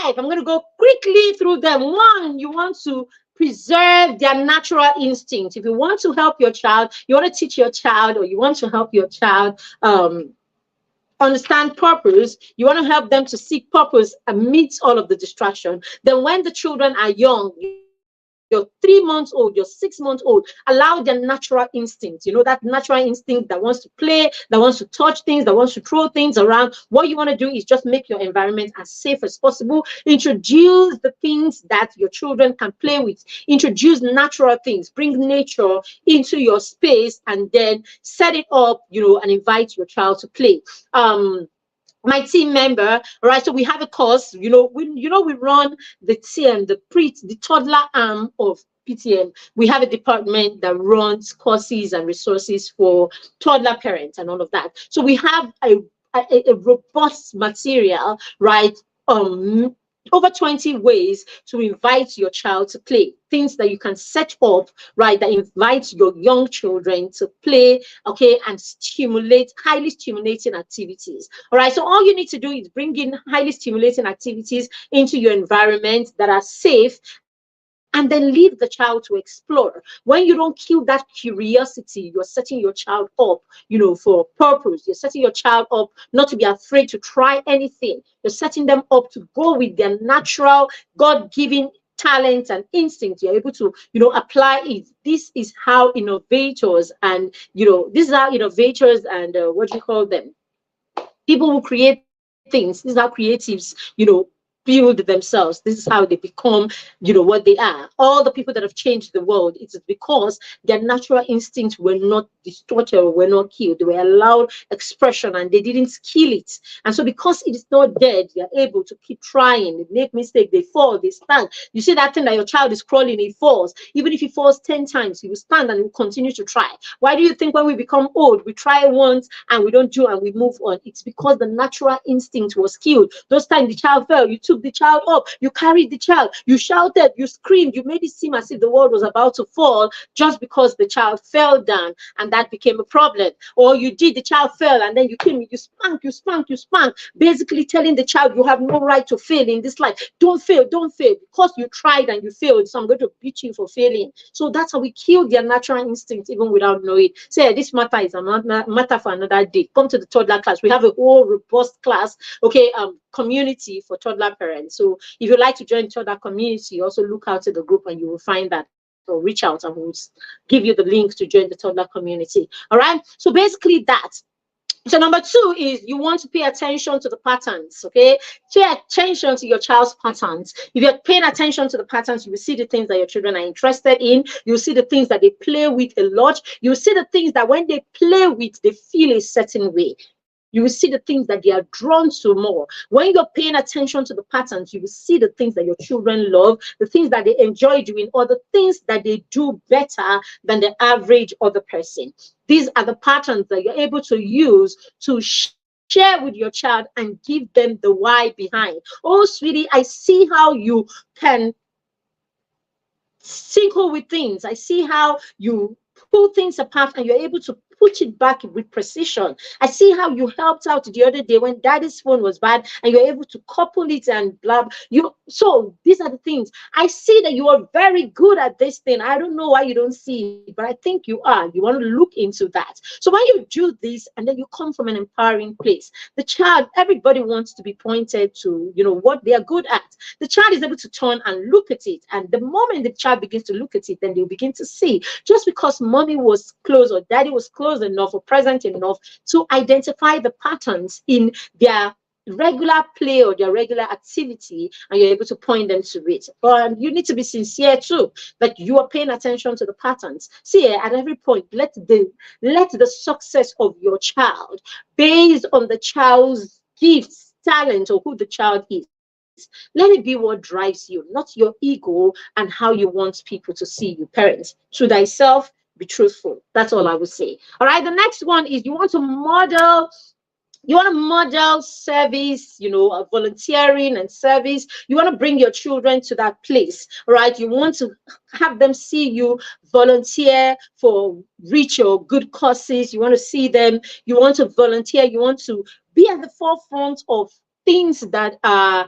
5. I'm going to go quickly through them. 1, you want to preserve their natural instinct. If you want to help your child, you want to teach your child, or you want to help your child understand purpose, you want to help them to seek purpose amidst all of the distraction. Then when the children are young, you're 3 months old, you're 6 months old, allow their natural instinct, that natural instinct that wants to play, that wants to touch things, that wants to throw things around. What you want to do is just make your environment as safe as possible. Introduce the things that your children can play with. Introduce natural things. Bring nature into your space, and then set it up, and invite your child to play. My team member, right? So we have a course, we run the toddler arm of PTM. We have a department that runs courses and resources for toddler parents and all of that. So we have a robust material, right? Over 20 ways to invite your child to play, things that you can set up, right, that invite your young children to play, okay, and stimulate highly stimulating activities. All right, so all you need to do is bring in highly stimulating activities into your environment that are safe, and then leave the child to explore. When you don't kill that curiosity, you're setting your child up, for purpose. You're setting your child up not to be afraid to try anything. You're setting them up to go with their natural, God-given talent and instinct. You're able to, apply it. This is how innovators and, what do you call them? People who create things. These are creatives, build themselves. This is how they become, what they are. All the people that have changed the world, it's because their natural instincts were not distorted or were not killed. They were allowed expression and they didn't kill it. And so because it is not dead, they're able to keep trying. They make mistakes, they fall, they stand. You see that thing that your child is crawling, he falls. Even if he falls 10 times, he will stand and he will continue to try. Why do you think when we become old, we try once and we don't do and we move on? It's because the natural instinct was killed. Those times the child fell, you took the child up, you carried the child, you shouted, you screamed, you made it seem as if the world was about to fall just because the child fell down, and that became a problem. Or the child fell and then you came, you spanked, basically telling the child you have no right to fail in this life. Don't fail, because you tried and you failed, so I'm going to beat you for failing. So that's how we kill their natural instinct even without knowing. Say, this matter is a matter for another day. Come to the toddler class. We have a whole robust class, okay, community for toddler parents. So if you'd like to join toddler community, also look out to the group and you will find that, or reach out and we'll give you the link to join the toddler community. All right, so basically that. So number 2 is you want to pay attention to the patterns, okay? Pay attention to your child's patterns. If you're paying attention to the patterns, you will see the things that your children are interested in. You'll see the things that they play with a lot. You'll see the things that when they play with, they feel a certain way. You will see the things that they are drawn to more. When you're paying attention to the patterns, you will see the things that your children love, the things that they enjoy doing, or the things that they do better than the average other person. These are the patterns that you're able to use to share with your child and give them the why behind. Oh, sweetie, I see how you can tinkle with things. I see how you pull things apart and you're able to put it back with precision. I see how you helped out the other day when daddy's phone was bad and you're able to couple it and blah. So these are the things. I see that you are very good at this thing. I don't know why you don't see it, but I think you are. You want to look into that. So when you do this and then you come from an empowering place, the child, everybody wants to be pointed to, what they are good at. The child is able to turn and look at it. And the moment the child begins to look at it, then they'll begin to see. Just because mommy was close or daddy was close enough or present enough to identify the patterns in their regular play or their regular activity, and you're able to point them to it. But you need to be sincere too, that you are paying attention to the patterns. See, at every point, let the success of your child based on the child's gifts, talent, or who the child is. Let it be what drives you, not your ego and how you want people to see you. Parents, to thyself, be truthful. That's all I would say. All right, the next one is you want to model service, volunteering and service. You want to bring your children to that place, right? You want to have them see you volunteer for rich or good causes. You want to see them, you want to volunteer, you want to be at the forefront of things that are,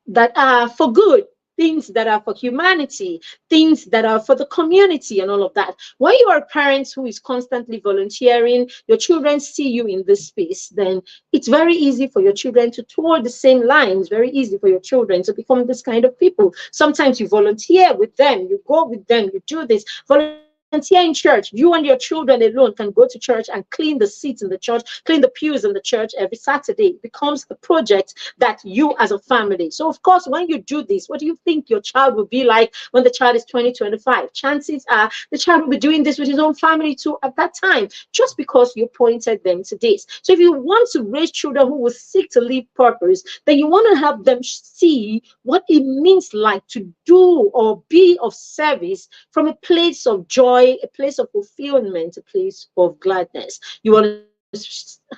that are for good. things that are for humanity, things that are for the community and all of that. When you are a parent who is constantly volunteering, your children see you in this space, then it's very easy for your children to tour the same lines, very easy for your children to become this kind of people. Sometimes you volunteer with them, you go with them, you do this. Volunteer in church. You and your children alone can go to church and clean the seats in the church, clean the pews in the church every Saturday. It becomes a project that you as a family. So, of course, when you do this, what do you think your child will be like when the child is 20, 25? Chances are the child will be doing this with his own family too at that time, just because you pointed them to this. So, if you want to raise children who will seek to live purpose, then you want to help them see what it means like to do or be of service from a place of joy, a place of fulfillment, a place of gladness. You want to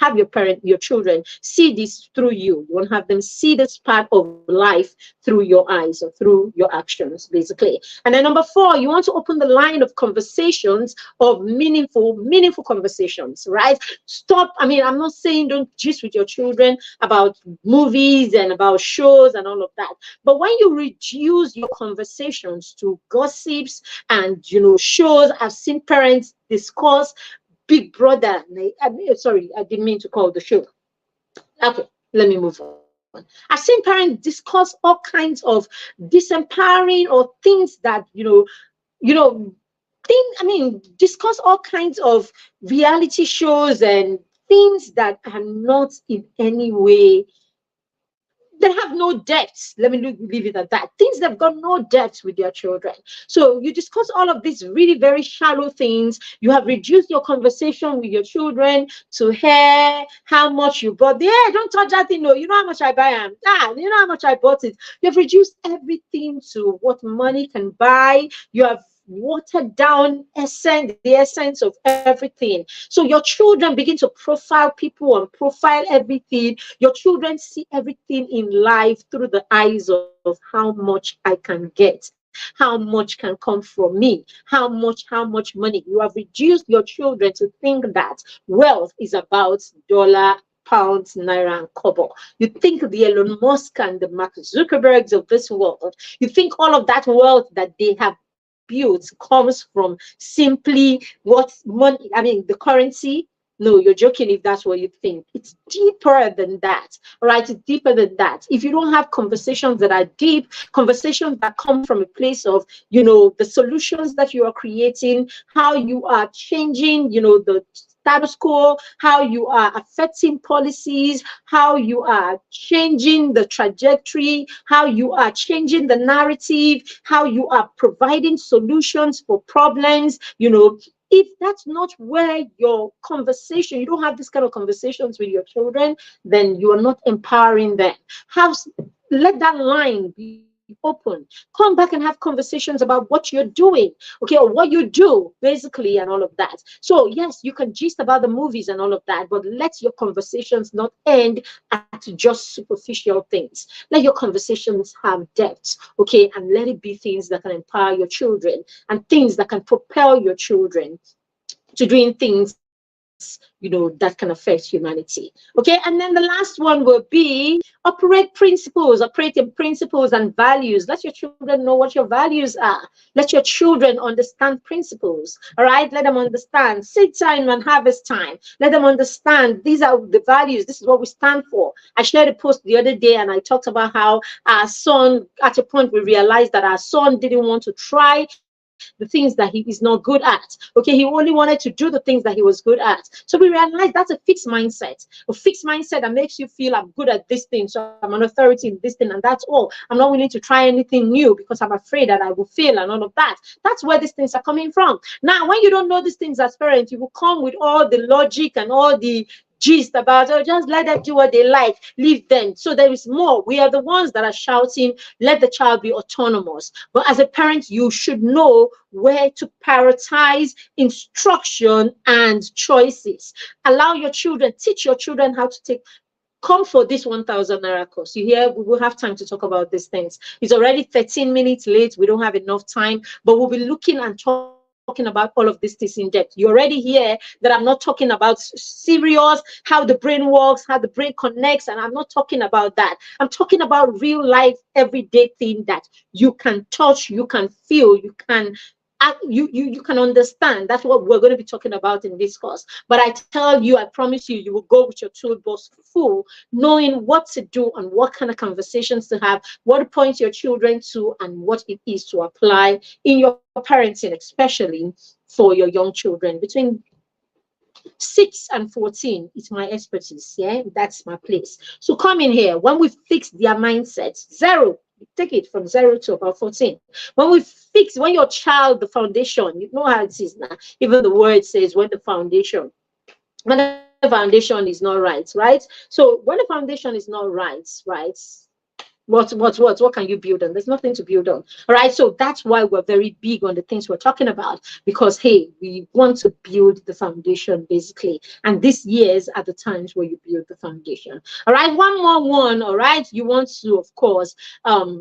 have your children see this through you. You want to have them see this part of life through your eyes or through your actions, basically. And then number 4, you want to open the line of conversations, of meaningful conversations, right? Stop. I mean, I'm not saying don't gist with your children about movies and about shows and all of that. But when you reduce your conversations to gossips and, shows, I've seen parents discuss Big Brother. Sorry, I didn't mean to call the show. Okay, let me move on. I've seen parents discuss all kinds of disempowering or things that, discuss all kinds of reality shows and things that are not in any way, they have no depth. Let me leave it at that. Things that have got no depth with their children. So you discuss all of these really very shallow things. You have reduced your conversation with your children to hair, how much you bought. Yeah, don't touch that thing. No, you know how much I buy them. You know how much I bought it. You have reduced everything to what money can buy. You have watered down the essence of everything. So your children begin to profile people and profile everything. Your children see everything in life through the eyes of how much I can get, how much can come from me, how much money. You have reduced your children to think that wealth is about dollar, pounds, naira, and kobo. You think the Elon Musk and the Mark Zuckerbergs of this world, you think all of that wealth that they have built comes from simply what money, the currency. No, you're joking if that's what you think. It's deeper than that, right? It's deeper than that. If you don't have conversations that are deep, conversations that come from a place of, the solutions that you are creating, how you are changing, the status quo, how you are affecting policies, how you are changing the trajectory, how you are changing the narrative, how you are providing solutions for problems, if that's not where your conversation, you don't have this kind of conversations with your children, then you are not empowering them. Let that line be open. Come back and have conversations about what you're doing, okay, or what you do, basically, and all of that. So yes, you can gist about the movies and all of that, but let your conversations not end at just superficial things. Let your conversations have depth, okay, and let it be things that can empower your children and things that can propel your children to doing things that can affect humanity. Okay, and then the last one will be operating principles and values. Let your children know what your values are. Let your children understand principles. All right, let them understand seed time and harvest time. Let them understand these are the values. This is what we stand for. I shared a post the other day and I talked about how our son, at a point, we realized that our son didn't want to try the things that he is not good at. Okay, he only wanted to do the things that he was good at. So we realized that's a fixed mindset that makes you feel I'm good at this thing, so I'm an authority in this thing, and that's all. I'm not willing to try anything new because I'm afraid that I will fail and all of that. That's where these things are coming from. Now, when you don't know these things as parents, you will come with all the logic and all the gist about, oh, just let them do what they like, leave them. So there is more. We are the ones that are shouting, let the child be autonomous. But as a parent, you should know where to prioritize instruction and choices. Allow your children, teach your children how to come for this 1,000 naira course. You hear, we will have time to talk about these things. It's already 13 minutes late. We don't have enough time, but we'll be looking and talking talking about all of these things in depth. You already hear that I'm not talking about serious, how the brain works, how the brain connects, and I'm not talking about that. I'm talking about real life, everyday thing that you can touch, you can feel, you can you can understand. That's what we're going to be talking about in this course. But I tell you, I promise you, you will go with your toolbox full, knowing what to do and what kind of conversations to have, what to point your children to, and what it is to apply in your parenting, especially for your young children between 6 and 14. It's my expertise. Yeah, that's my place. So come in here. When we fix their mindsets, zero, take it from 0 to about 14. When your child, the foundation, you know how it is now. Even the word says when the foundation is not right, right? So when the foundation is not right, right? What can you build on? There's nothing to build on. All right. So that's why we're very big on the things we're talking about, because hey, we want to build the foundation basically. And these years are the times where you build the foundation. All right. One more one. All right. You want to, of course,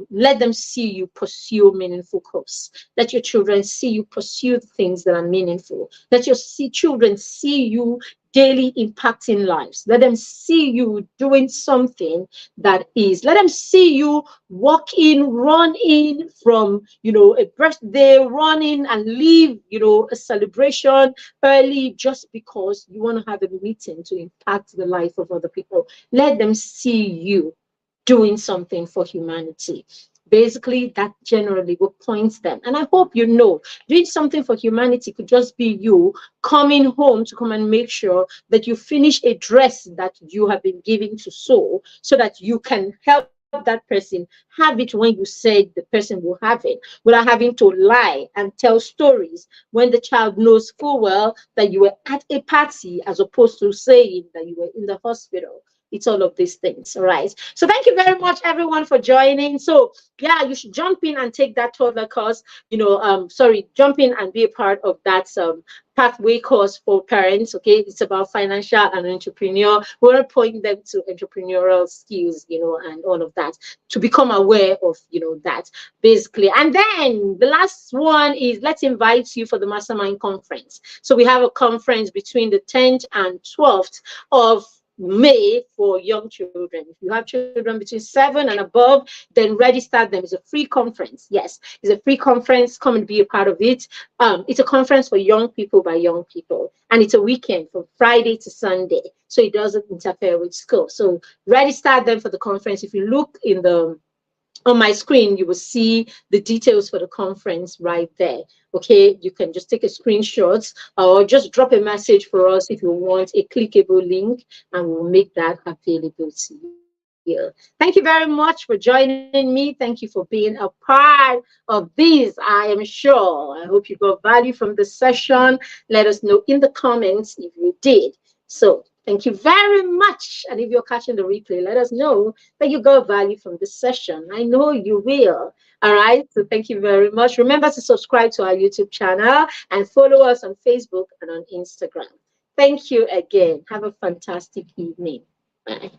let them see you pursue meaningful goals. Let your children see you pursue things that are meaningful. Let your children see you daily impacting lives. Let them see you doing something that is. Let them see you walking, running from, a birthday, running and leave, a celebration early just because you want to have a meeting to impact the life of other people. Let them see you doing something for humanity. Basically, that generally will point them. And I hope you know, doing something for humanity could just be you coming home to come and make sure that you finish a dress that you have been given to sew so that you can help that person have it when you said the person will have it, without having to lie and tell stories when the child knows full well that you were at a party as opposed to saying that you were in the hospital. It's all of these things. All right. So thank you very much, everyone, for joining. So yeah, you should jump in and take that toddler course. Jump in and be a part of that pathway course for parents. Okay, it's about financial and entrepreneur. We want to point them to entrepreneurial skills, and all of that to become aware of, that basically. And then the last one is let's invite you for the Mastermind Conference. So we have a conference between the 10th and 12th of May for young children. If you have children between 7 and above, then register them. It's a free conference. Yes, it's a free conference. Come and be a part of it. It's a conference for young people by young people, and it's a weekend from Friday to Sunday, so it doesn't interfere with school. So register them for the conference. If you look on my screen, you will see the details for the conference right there. Okay, you can just take a screenshot or just drop a message for us if you want a clickable link, and we'll make that available to you. Thank you very much for joining me. Thank you for being a part of this. I am sure. I hope you got value from the session. Let us know in the comments if you did. So thank you very much. And if you're catching the replay, let us know that you got value from this session. I know you will. All right. So thank you very much. Remember to subscribe to our YouTube channel and follow us on Facebook and on Instagram. Thank you again. Have a fantastic evening. Bye.